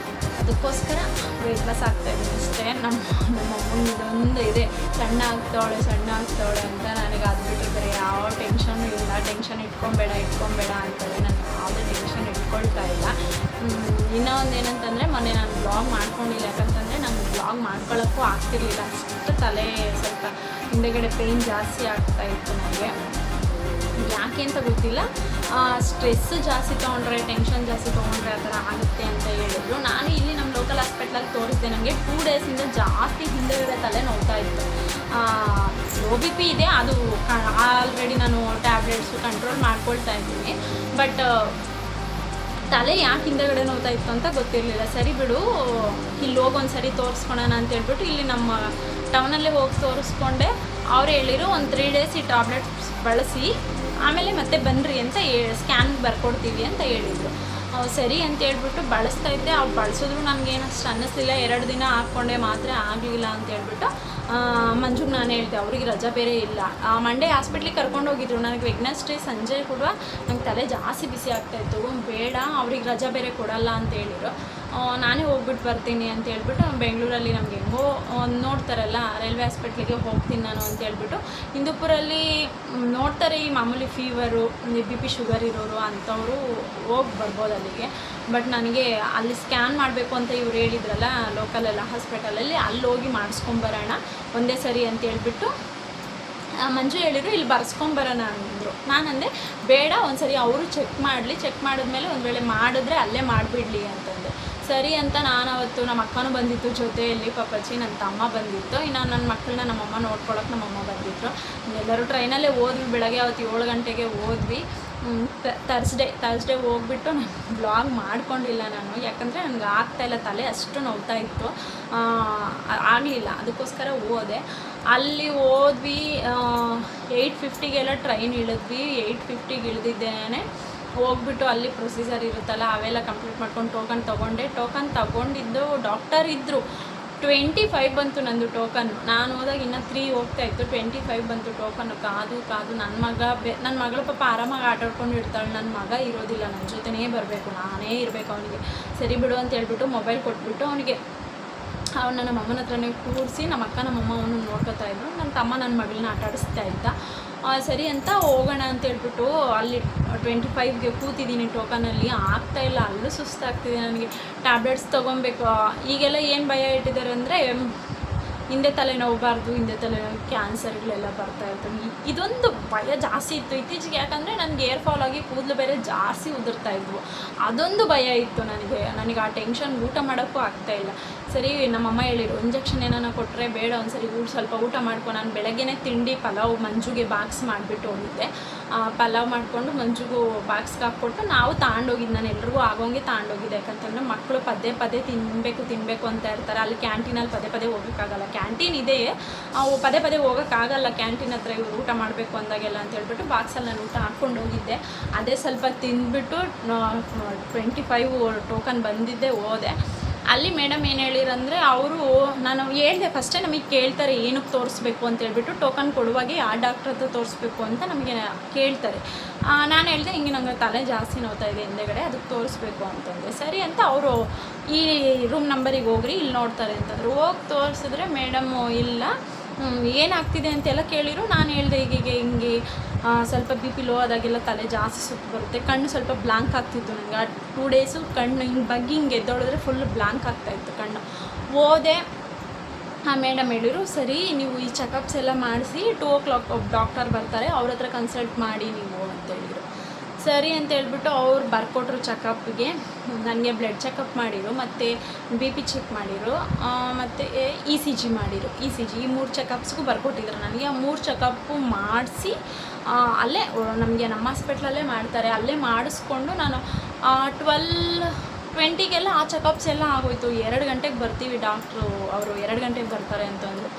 Speaker 2: ಅದಕ್ಕೋಸ್ಕರ ವೆಯ್ಟ್ ಲಾಸ್ ಆಗ್ತಾಯಿದ್ದೀನಿ ಅಷ್ಟೇ. ನಮ್ಮಮ್ಮನ ಇದೊಂದು ಇದೆ, ಸಣ್ಣ ಆಗ್ತಾವಳೆ ಅಂತ. ನನಗೆ ಅದು ಬಿಟ್ಟರೆ ಬೇರೆ ಯಾವ ಟೆನ್ಷನ್ನು ಇಲ್ಲ. ಟೆನ್ಷನ್ ಇಟ್ಕೊಬೇಡ ಅಂತಾರೆ. ನಾನು ಯಾವುದೇ ಟೆನ್ಷನ್ ಇಟ್ಕೊಳ್ತಾ ಇಲ್ಲ. ಇನ್ನೂ ಒಂದು ಏನಂತಂದರೆ, ಮೊನ್ನೆ ನಾನು ಬ್ಲಾಗ್ ಮಾಡ್ಕೊಂಡಿಲ್ಲ. ಯಾಕಂತಂದರೆ ನಂಗೆ ಬ್ಲಾಗ್ ಮಾಡ್ಕೊಳ್ಳೋಕ್ಕೂ ಆಗ್ತಿರ್ಲಿಲ್ಲ. ಅಷ್ಟು ತಲೆ ಸ್ವಲ್ಪ ಹಿಂದೆಗಡೆ ಪೇಯ್ನ್ ಜಾಸ್ತಿ ಆಗ್ತಾಯಿತ್ತು ನನಗೆ. ಯಾಕೆ ಅಂತ ಗೊತ್ತಿಲ್ಲ. ಸ್ಟ್ರೆಸ್ಸು ಜಾಸ್ತಿ ತೊಗೊಂಡ್ರೆ, ಟೆನ್ಷನ್ ಜಾಸ್ತಿ ತೊಗೊಂಡ್ರೆ ಆ ಥರ ಆಗುತ್ತೆ ಅಂತ ಹೇಳಿದ್ರು. ನಾನು ಇಲ್ಲಿ ನಮ್ಮ ಲೋಕಲ್ ಹಾಸ್ಪಿಟ್ಲಲ್ಲಿ ತೋರಿಸಿದೆ. ನನಗೆ 2 ಡೇಸಿಂದ ಜಾಸ್ತಿ ಹಿಂದೆಗಡೆ ತಲೆ ನೋವ್ತಾ ಇತ್ತು. ಲೋ ಬಿ ಪಿ ಇದೆ, ಅದು ಆಲ್ರೆಡಿ ನಾನು ಟ್ಯಾಬ್ಲೆಟ್ಸು ಕಂಟ್ರೋಲ್ ಮಾಡ್ಕೊಳ್ತಾ ಇದ್ದೀನಿ. ಬಟ್ ತಲೆ ಯಾಕೆ ಹಿಂದೆಗಡೆ ನೋವ್ತಾ ಇತ್ತು ಅಂತ ಗೊತ್ತಿರಲಿಲ್ಲ. ಸರಿ ಬಿಡು, ಇಲ್ಲಿ ಹೋಗಿ ಒಂದು ಸರಿ ತೋರಿಸ್ಕೊಳೋಣ ಅಂತ ಹೇಳ್ಬಿಟ್ಟು ಇಲ್ಲಿ ನಮ್ಮ ಟೌನಲ್ಲೇ ಹೋಗಿ ತೋರಿಸ್ಕೊಂಡೆ. ಅವ್ರು ಹೇಳಿರು ಒಂದು 3 ಡೇಸ್ ಈ ಟ್ಯಾಬ್ಲೆಟ್ಸ್ ಬಳಸಿ ಆಮೇಲೆ ಮತ್ತೆ ಬನ್ನಿರಿ ಅಂತ ಸ್ಕ್ಯಾನ್ಗೆ ಬರ್ಕೊಡ್ತೀವಿ ಅಂತ ಹೇಳಿದರು. ಸರಿ ಅಂತ ಹೇಳ್ಬಿಟ್ಟು ಬಳಸ್ತಾ ಇದ್ದೆ. ಅವ್ರು ಬಳಸಿದ್ರು ನನಗೇನು ಅಷ್ಟು ಅನ್ನಿಸ್ಲಿಲ್ಲ. 2 ದಿನ ಹಾಕ್ಕೊಂಡೆ, ಮಾತ್ರೆ ಆಗಲಿಲ್ಲ ಅಂತ ಹೇಳ್ಬಿಟ್ಟು ಮಂಜುಗೆ ನಾನು ಹೇಳ್ದೆ, ಅವ್ರಿಗೆ ರಜಾ ಬೇರೆ ಇಲ್ಲ. ಮಂಡೇ ಹಾಸ್ಪಿಟ್ಲಿಗೆ ಕರ್ಕೊಂಡು ಹೋಗಿದ್ರು. ನನಗೆ ವೆಡ್ನೆಸ್ಡೇ ಸಂಜೆ ಕೂಡ ನಂಗೆ ತಲೆ ಜಾಸ್ತಿ ಬಿಸಿ ಆಗ್ತಾಯಿತ್ತು. ಬೇಡ, ಅವ್ರಿಗೆ ರಜಾ ಬೇರೆ ಕೊಡಲ್ಲ ಅಂತ ಹೇಳಿದ್ರು. ನಾನೇ ಹೋಗ್ಬಿಟ್ಟು ಬರ್ತೀನಿ ಅಂತ ಹೇಳ್ಬಿಟ್ಟು ಬೆಂಗಳೂರಲ್ಲಿ ನಮ್ಗೆ ಹೆಂಗೋ ನೋಡ್ತಾರಲ್ಲ, ರೈಲ್ವೆ ಹಾಸ್ಪಿಟ್ಲಿಗೆ ಹೋಗ್ತೀನಿ ನಾನು ಅಂತ ಹೇಳ್ಬಿಟ್ಟು ಹಿಂದೂಪುರಲ್ಲಿ ನೋಡ್ತಾರೆ. ಈ ಮಾಮೂಲಿ ಫೀವರು, BP ಶುಗರ್ ಇರೋರು ಅಂಥವರು ಹೋಗಿ ಬರ್ಬೋದು ಅಲ್ಲಿಗೆ. ಬಟ್ ನನಗೆ ಅಲ್ಲಿ ಸ್ಕ್ಯಾನ್ ಮಾಡಬೇಕು ಅಂತ ಇವ್ರು ಹೇಳಿದ್ರಲ್ಲ ಲೋಕಲೆಲ್ಲ ಹಾಸ್ಪಿಟಲಲ್ಲಿ, ಅಲ್ಲಿ ಹೋಗಿ ಮಾಡಿಸ್ಕೊಂಬರೋಣ ಒಂದೇ ಸರಿ ಅಂತ ಹೇಳ್ಬಿಟ್ಟು ಮಂಜು ಹೇಳಿದ್ರು ಇಲ್ಲಿ ಬರ್ಸ್ಕೊಂಬರೋಣ ಅಂದರು. ನಾನಂದೆ ಬೇಡ, ಒಂದು ಸರಿ ಅವರು ಚೆಕ್ ಮಾಡಲಿ, ಚೆಕ್ ಮಾಡಿದ್ಮೇಲೆ ಒಂದು ವೇಳೆ ಮಾಡಿದ್ರೆ ಅಲ್ಲೇ ಮಾಡಿಬಿಡ್ಲಿ ಅಂತಂದೆ. ಸರಿ ಅಂತ ನಾನು ಅವತ್ತು ನಮ್ಮ ಅಕ್ಕನೂ ಬಂದಿತ್ತು ಜೊತೆಯಲ್ಲಿ, ಪಾಪಚ್ಚಿ ನನ್ನ ತಮ್ಮ ಬಂದಿತ್ತು, ಇನ್ನು ನನ್ನ ಮಕ್ಕಳನ್ನ ನಮ್ಮಮ್ಮ ನೋಡ್ಕೊಳಕ್ಕೆ ನಮ್ಮಮ್ಮ ಬಂದಿದ್ರು. ಎಲ್ಲರೂ ಟ್ರೈನಲ್ಲೇ ಹೋದ್ವಿ. ಬೆಳಗ್ಗೆ ಅವತ್ತು 7 ಗಂಟೆಗೆ ಹೋದ್ವಿ. ಥರ್ಸ್ಡೇ ಹೋಗ್ಬಿಟ್ಟು ನಾನು ಬ್ಲಾಗ್ ಮಾಡ್ಕೊಂಡಿಲ್ಲ ನಾನು, ಯಾಕಂದರೆ ನನಗೆ ಆಗ್ತಾಯಿಲ್ಲ, ತಲೆ ಅಷ್ಟು ನೋವ್ತಾ ಇತ್ತು, ಆಗಲಿಲ್ಲ. ಅದಕ್ಕೋಸ್ಕರ ಹೋದೆ. ಅಲ್ಲಿ ಹೋದ್ವಿ. 8:50ಗೆಲ್ಲ ಟ್ರೈನ್ ಇಳಿದ್ವಿ. 8:50ಗೆ ಇಳಿದಿದ್ದೇನೆ. ಹೋಗ್ಬಿಟ್ಟು ಅಲ್ಲಿ ಪ್ರೊಸೀಜರ್ ಇರುತ್ತಲ್ಲ ಅವೆಲ್ಲ ಕಂಪ್ಲೀಟ್ ಮಾಡ್ಕೊಂಡು ಟೋಕನ್ ತೊಗೊಂಡೆ. ಟೋಕನ್ ತೊಗೊಂಡಿದ್ದು ಡಾಕ್ಟರ್ ಇದ್ದರು. 25 ಬಂತು ನಂದು ಟೋಕನ್. ನಾನು ಹೋದಾಗ ಇನ್ನೂ 3 ಹೋಗ್ತಾಯಿತ್ತು. 25 ಬಂತು ಟೋಕನ್ನು. ಕಾದು ನನ್ನ ಮಗಳು ಪಾಪ ಆರಾಮಾಗಿ ಆಟ ಆಡ್ಕೊಂಡು ಇರ್ತಾಳೆ. ನನ್ನ ಮಗ ಇರೋದಿಲ್ಲ, ನನ್ನ ಜೊತೆನೇ ಬರಬೇಕು, ನಾನೇ ಇರಬೇಕು ಅವನಿಗೆ. ಸರಿ ಬಿಡು ಅಂತ ಹೇಳ್ಬಿಟ್ಟು ಮೊಬೈಲ್ ಕೊಟ್ಬಿಟ್ಟು ಅವನಿಗೆ ಅವನ್ನ ನಮ್ಮ ಅಮ್ಮನ ಹತ್ರನೇ ಕೂರಿಸಿ ನಮ್ಮ ಅಕ್ಕ ನಮ್ಮಮ್ಮ ಅವನು ನೋಡ್ಕೊತಾ ಇದ್ರು. ನನ್ನ ತಮ್ಮ ನನ್ನ ಮಗಳನ್ನ ಆಟ ಆಡಿಸ್ತಾ ಇದ್ದ. ಸರಿ ಅಂತ ಹೋಗೋಣ ಅಂತ ಹೇಳ್ಬಿಟ್ಟು ಅಲ್ಲಿ 25ಗೆ ಕೂತಿದ್ದೀನಿ ಟೋಕನಲ್ಲಿ. ಆಗ್ತಾಯಿಲ್ಲ, ಅಲ್ಲೂ ಸುಸ್ತಾಗ್ತಿದೆ ನನಗೆ. ಟ್ಯಾಬ್ಲೆಟ್ಸ್ ತೊಗೊಬೇಕು. ಈಗೆಲ್ಲ ಏನು ಭಯ ಇಟ್ಟಿದ್ದಾರೆ ಅಂದರೆ ಹಿಂದೆ ತಲೆ ನೋವಬಾರ್ದು, ಹಿಂದೆ ತಲೆ ಕ್ಯಾನ್ಸರ್ಗಳೆಲ್ಲ ಬರ್ತಾ ಇರ್ತವೆ. ಇದೊಂದು ಭಯ ಜಾಸ್ತಿ ಇತ್ತು ಇತ್ತೀಚೆಗೆ. ಯಾಕಂದರೆ ನನಗೆ ಏರ್ ಫಾಲ್ ಆಗಿ ಕೂದಲು ಬೇರೆ ಜಾಸ್ತಿ ಉದುರ್ತಾ ಇದ್ವು. ಅದೊಂದು ಭಯ ಇತ್ತು ನನಗೆ ಆ ಟೆನ್ಷನ್. ಊಟ ಮಾಡೋಕ್ಕೂ ಆಗ್ತಾಯಿಲ್ಲ. ಸರಿ ನಮ್ಮಮ್ಮ ಹೇಳಿರು ಇಂಜೆಕ್ಷನ್ ಏನಾನ ಕೊಟ್ಟರೆ ಬೇಡ, ಒಂದು ಸರಿ ಸ್ವಲ್ಪ ಊಟ ಮಾಡ್ಕೊ. ನಾನು ಬೆಳಗ್ಗೆನೇ ತಿಂಡಿ ಪಲಾವ್ ಮಂಜುಗೆ ಬಾಕ್ಸ್ ಮಾಡಿಬಿಟ್ಟು ಹೋಗಿದ್ದೆ. ಪಲಾವ್ ಮಾಡಿಕೊಂಡು ಮಂಜುಗೂ ಬಾಕ್ಸ್ಗೆ ಹಾಕ್ಕೊಟ್ಟು ನಾವು ತಗೊಂಡೋಗಿದ್ದು. ನಾನು ಎಲ್ರಿಗೂ ಆಗೋಂಗೆ ತಗೊಂಡೋಗಿದ್ದೆ. ಯಾಕಂತಂದರೆ ಮಕ್ಕಳು ಪದೇ ತಿನ್ನಬೇಕು ಅಂತ ಇರ್ತಾರೆ. ಅಲ್ಲಿ ಕ್ಯಾಂಟೀನಲ್ಲಿ ಪದೇ ಹೋಗೋಕ್ಕಾಗಲ್ಲ. ಕ್ಯಾಂಟೀನ್ ಇದೆ, ಪದೇ ಹೋಗೋಕ್ಕಾಗಲ್ಲ ಕ್ಯಾಂಟೀನ್ ಹತ್ರ ಇವ್ರು ಊಟ ಮಾಡಬೇಕು ಅಂದಾಗೆಲ್ಲ ಅಂತ ಹೇಳ್ಬಿಟ್ಟು ಬಾಕ್ಸಲ್ಲಿ ನಾನು ಊಟ ಹಾಕ್ಕೊಂಡು ಹೋಗಿದ್ದೆ. ಅದೇ ಸ್ವಲ್ಪ ತಿಂದ್ಬಿಟ್ಟು 25 ಟೋಕನ್ ಬಂದಿದ್ದೆ ಹೋದೆ. ಅಲ್ಲಿ ಮೇಡಮ್ ಏನು ಹೇಳಿರಂದರೆ ಅವರು, ನಾನು ಹೇಳಿದೆ ಫಸ್ಟೇ ನಮಗೆ ಕೇಳ್ತಾರೆ ಏನಕ್ಕೆ ತೋರಿಸ್ಬೇಕು ಅಂತ ಹೇಳ್ಬಿಟ್ಟು, ಟೋಕನ್ ಕೊಡುವಾಗೆ ಆ ಡಾಕ್ಟ್ರ್ ಹತ್ರ ತೋರಿಸ್ಬೇಕು ಅಂತ ನಮಗೆ ಕೇಳ್ತಾರೆ. ನಾನು ಹೇಳಿದೆ ಹಿಂಗೆ ನಂಗೆ ತಲೆ ಜಾಸ್ತಿ ನೋವ್ತಾ ಇದೆ ಹಿಂದೆಗಡೆ, ಅದಕ್ಕೆ ತೋರಿಸ್ಬೇಕು ಅಂತಂದೆ. ಸರಿ ಅಂತ ಅವರು ಈ ರೂಮ್ ನಂಬರಿಗೆ ಹೋಗ್ರಿ, ಇಲ್ಲಿ ನೋಡ್ತಾರೆ ಅಂತಂದರು. ಹೋಗಿ ತೋರಿಸಿದ್ರೆ ಮೇಡಮ್ಮು ಇಲ್ಲ, ಏನಾಗ್ತಿದೆ ಅಂತೆಲ್ಲ ಕೇಳಿರು. ನಾನು ಹೇಳಿದೆ ಹಿಂಗೆ ಸ್ವಲ್ಪ BP ಲೋ ಆದಾಗೆಲ್ಲ ತಲೆ ಜಾಸ್ತಿ ಸುತ್ತು ಬರುತ್ತೆ, ಕಣ್ಣು ಸ್ವಲ್ಪ ಬ್ಲ್ಯಾಂಕ್ ಆಗ್ತಿತ್ತು ನನಗೆ. 2 ಡೇಸು ಕಣ್ಣು ಹಿಂಗೆ ಎದ್ದೊಳಿದ್ರೆ ಫುಲ್ ಬ್ಲ್ಯಾಂಕ್ ಆಗ್ತಾಯಿತ್ತು ಕಣ್ಣು. ಹೋದೆ. ಮೇಡಮ್ ಹೇಳಿರು ಸರಿ ನೀವು ಈ ಚೆಕಪ್ಸ್ ಎಲ್ಲ ಮಾಡಿಸಿ 2 o'clock ಡಾಕ್ಟರ್ ಬರ್ತಾರೆ, ಅವ್ರ ಹತ್ರ ಕನ್ಸಲ್ಟ್ ಮಾಡಿ ನೀವು ಅಂತ ಹೇಳಿದರು. ಸರಿ ಅಂತ ಹೇಳ್ಬಿಟ್ಟು ಅವ್ರು ಬರ್ಕೊಟ್ರು ಚೆಕಪ್ಗೆ. ನನಗೆ ಬ್ಲಡ್ ಚೆಕಪ್ ಮಾಡಿರು, ಮತ್ತು BP ಚೆಕ್ ಮಾಡಿರು, ಮತ್ತು ECG ಮಾಡಿರು. ಈ 3 ಚೆಕಪ್ಸ್ಗೂ ಬರ್ಕೊಟ್ಟಿದ್ರು ನನಗೆ. ಆ 3 ಚೆಕಪ್ಪು ಮಾಡಿಸಿ ಅಲ್ಲೇ ನಮಗೆ ನಮ್ಮ ಹಾಸ್ಪಿಟ್ಲಲ್ಲೇ ಮಾಡ್ತಾರೆ. ಅಲ್ಲೇ ಮಾಡಿಸ್ಕೊಂಡು ನಾನು 12:20ಗೆಲ್ಲ ಆ ಚೆಕಪ್ಸ್ ಎಲ್ಲ ಆಗೋಯ್ತು. 2 ಗಂಟೆಗೆ ಬರ್ತೀವಿ ಡಾಕ್ಟ್ರು, ಅವರು 2 ಗಂಟೆಗೆ ಬರ್ತಾರೆ ಅಂತಂದರು.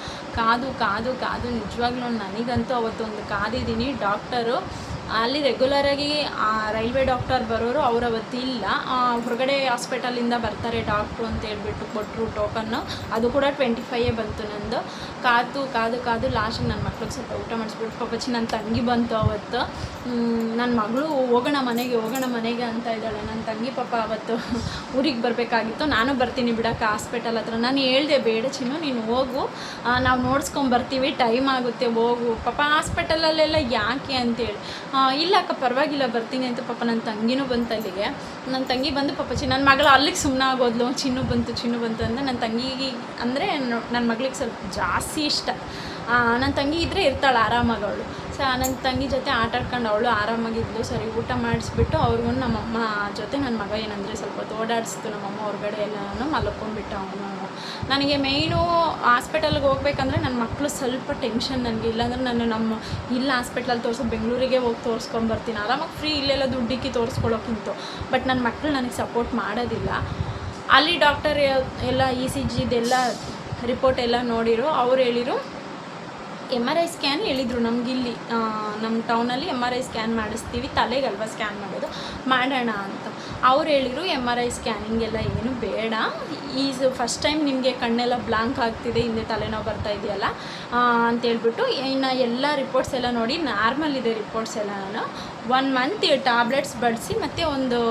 Speaker 2: ಕಾದು ನಿಜವಾಗ್ಲೂ ನನಗಂತೂ ಅವತ್ತೊಂದು ಕಾದಿದ್ದೀನಿ. ಡಾಕ್ಟರು ಅಲ್ಲಿ ರೆಗ್ಯುಲರಾಗಿ ರೈಲ್ವೆ ಡಾಕ್ಟರ್ ಬರೋರು, ಅವ್ರು ಅವತ್ತಿಲ್ಲ, ಹೊರಗಡೆ ಹಾಸ್ಪಿಟಲಿಂದ ಬರ್ತಾರೆ ಡಾಕ್ಟ್ರು ಅಂತ ಹೇಳ್ಬಿಟ್ಟು ಕೊಟ್ಟರು ಟೋಕನ್ನು. ಅದು ಕೂಡ 25 ಬಂತು ನಂದು. ಕಾದು ಲಾಸ್ಟಿಗೆ ನನ್ನ ಮಕ್ಳಿಗೆ ಸ್ವಲ್ಪ ಊಟ ಮಾಡಿಸ್ಬಿಟ್ಟು ಪಾಪಚ್ಚಿ ನನ್ನ ತಂಗಿ ಬಂತು ಅವತ್ತು. ನನ್ನ ಮಗಳು ಹೋಗೋಣ ಮನೆಗೆ ಅಂತ ಇದ್ದಾಳೆ. ನನ್ನ ತಂಗಿ ಪಾಪ ಅವತ್ತು ಊರಿಗೆ ಬರಬೇಕಾಗಿತ್ತು. ನಾನು ಬರ್ತೀನಿ ಬಿಡಕ್ಕೆ ಹಾಸ್ಪಿಟಲ್ ಹತ್ರ. ನಾನು ಹೇಳಿದೆ ಬೇಡ ಚಿನ್ನು ನೀನು ಹೋಗು, ನಾವು ನೋಡ್ಸ್ಕೊಂಬರ್ತೀವಿ, ಟೈಮ್ ಆಗುತ್ತೆ ಹೋಗು. ಪಾಪ ಹಾಸ್ಪಿಟಲಲ್ಲೆಲ್ಲ ಯಾಕೆ ಅಂತೇಳಿ, ಇಲ್ಲ ಅಕ್ಕ ಪರವಾಗಿಲ್ಲ ಬರ್ತೀನಿ ಅಂತ ಪಾಪ ನನ್ನ ತಂಗಿನೂ ಬಂತು ಅಲ್ಲಿಗೆ. ನನ್ನ ತಂಗಿ ಬಂದು ಪಾಪಚ್ಚಿ ನನ್ನ ಮಗಳು ಅಲ್ಲಿಗೆ ಸುಮ್ಮನೆ ಆಗೋದ್ಲು. ಚಿನ್ನು ಬಂತು ಅಂತ. ನನ್ನ ತಂಗಿಗೆ ಅಂದರೆ ನನ್ನ ಮಗಳಿಗೆ ಸ್ವಲ್ಪ ಜಾಸ್ತಿ ಇಷ್ಟ. ನನ್ನ ತಂಗಿ ಇದ್ದರೆ ಇರ್ತಾಳೆ ಆರಾಮಾಗಿ ಅವಳು. ಸೊ ನನ್ನ ತಂಗಿ ಜೊತೆ ಆಟ ಆಡ್ಕೊಂಡು ಅವಳು ಆರಾಮಾಗಿದ್ಲು. ಸರಿ ಊಟ ಮಾಡಿಸ್ಬಿಟ್ಟು ಅವ್ರಿಗೂ ನಮ್ಮಮ್ಮ ಜೊತೆ ನನ್ನ ಮಗ ಏನಂದರೆ ಸ್ವಲ್ಪ ಹೊತ್ತು ಓಡಾಡಿಸ್ತು ನಮ್ಮಮ್ಮ ಹೊರಗಡೆ ಎಲ್ಲನೂ ಮಲ್ಕೊಂಡ್ಬಿಟ್ಟು ಅವನು. ನನಗೆ ಮೇಯ್ನು ಹಾಸ್ಪಿಟಲ್ಗೆ ಹೋಗ್ಬೇಕಂದ್ರೆ ನನ್ನ ಮಕ್ಕಳು ಸ್ವಲ್ಪ ಟೆನ್ಷನ್ ನನಗೆ. ಇಲ್ಲಾಂದ್ರೆ ನಾನು ಇಲ್ಲ ಹಾಸ್ಪಿಟ್ಲಲ್ಲಿ ತೋರಿಸೋ ಬೆಂಗಳೂರಿಗೆ ಹೋಗಿ ತೋರಿಸ್ಕೊಂಬರ್ತೀನಿ ಆರಾಮಾಗಿ ಫ್ರೀ, ಇಲ್ಲೆಲ್ಲ ದುಡ್ಡಿಕ್ಕಿ ತೋರಿಸ್ಕೊಳ್ಳೋಕ್ಕಿಂತ. ಬಟ್ ನನ್ನ ಮಕ್ಕಳು ನನಗೆ ಸಪೋರ್ಟ್ ಮಾಡೋದಿಲ್ಲ. ಅಲ್ಲಿ ಡಾಕ್ಟರ್ ಎಲ್ಲ ECG ಇದೆಲ್ಲ ರಿಪೋರ್ಟ್ ಎಲ್ಲ ನೋಡಿರು. ಅವ್ರು ಹೇಳಿರು MRI ಸ್ಕ್ಯಾನ್ ಹೇಳಿದರು ನಮಗಿಲ್ಲಿ ನಮ್ಮ ಟೌನಲ್ಲಿ MRI ಸ್ಕ್ಯಾನ್ ಮಾಡಿಸ್ತೀವಿ, ತಲೆಗಲ್ವ ಸ್ಕ್ಯಾನ್ ಮಾಡೋಣ ಅಂತ. ಅವ್ರು ಹೇಳಿರು MRI ಸ್ಕ್ಯಾನಿಂಗ್ ಎಲ್ಲ ಏನು ಬೇಡ, ಫಸ್ಟ್ ಟೈಮ್ ನಿಮಗೆ ಕಣ್ಣೆಲ್ಲ ಬ್ಲಾಂಕ್ ಆಗ್ತಿದೆ, ಹಿಂದೆ ತಲೆನೋವು ಬರ್ತಾ ಇದೆಯಲ್ಲ ಅಂತೇಳ್ಬಿಟ್ಟು ಇನ್ನು ಎಲ್ಲ ರಿಪೋರ್ಟ್ಸ್ ಎಲ್ಲ ನೋಡಿ ನಾರ್ಮಲ್ ಇದೆ ರಿಪೋರ್ಟ್ಸ್ ಎಲ್ಲ. ನಾನು 1 ಮಂತ್ ಟ್ಯಾಬ್ಲೆಟ್ಸ್ ಬಡಿಸಿ ಮತ್ತು ಒಂದು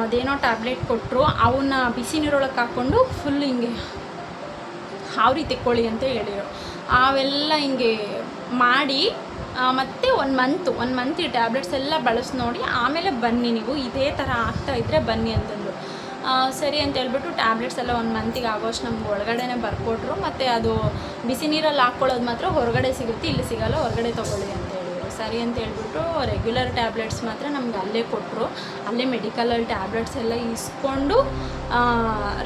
Speaker 2: ಅದೇನೋ ಟ್ಯಾಬ್ಲೆಟ್ ಕೊಟ್ಟರು, ಅವನ್ನ ಬಿಸಿ ನೀರೊಳಗೆ ಹಾಕ್ಕೊಂಡು ಫುಲ್ ಹಿಂಗೆ ಆವ್ರಿ ತೆಕ್ಕೊಳ್ಳಿ ಅಂತ ಹೇಳಿರು. ಅವೆಲ್ಲ ಹಿಂಗೆ ಮಾಡಿ ಮತ್ತು 1 ಮಂತ್ ಈ ಟ್ಯಾಬ್ಲೆಟ್ಸ್ ಎಲ್ಲ ಬಳಸಿ ನೋಡಿ ಆಮೇಲೆ ಬನ್ನಿ, ನೀವು ಇದೇ ಥರ ಆಗ್ತಾಯಿದ್ರೆ ಬನ್ನಿ ಅಂತಂದರು. ಸರಿ ಅಂತ ಹೇಳ್ಬಿಟ್ಟು ಟ್ಯಾಬ್ಲೆಟ್ಸ್ ಎಲ್ಲ 1 ಮಂತಿಗೆ ಆಗೋಷ್ಟು ನಮ್ಗೆ ಒಳಗಡೆನೇ ಬರ್ಕೊಟ್ರು. ಮತ್ತು ಅದು ಬಿಸಿ ನೀರಲ್ಲಿ ಹಾಕ್ಕೊಳ್ಳೋದು ಮಾತ್ರ ಹೊರಗಡೆ ಸಿಗುತ್ತೆ, ಇಲ್ಲಿ ಸಿಗೋಲ್ಲ, ಹೊರಗಡೆ ತೊಗೊಳ್ಳಿ ಅಂತ ಹೇಳಿದರು. ಸರಿ ಅಂತ ಹೇಳ್ಬಿಟ್ಟು ರೆಗ್ಯುಲರ್ ಟ್ಯಾಬ್ಲೆಟ್ಸ್ ಮಾತ್ರ ನಮ್ಗೆ ಅಲ್ಲೇ ಕೊಟ್ಟರು. ಅಲ್ಲೇ ಮೆಡಿಕಲಲ್ಲಿ ಟ್ಯಾಬ್ಲೆಟ್ಸ್ ಎಲ್ಲ ಇಸ್ಕೊಂಡು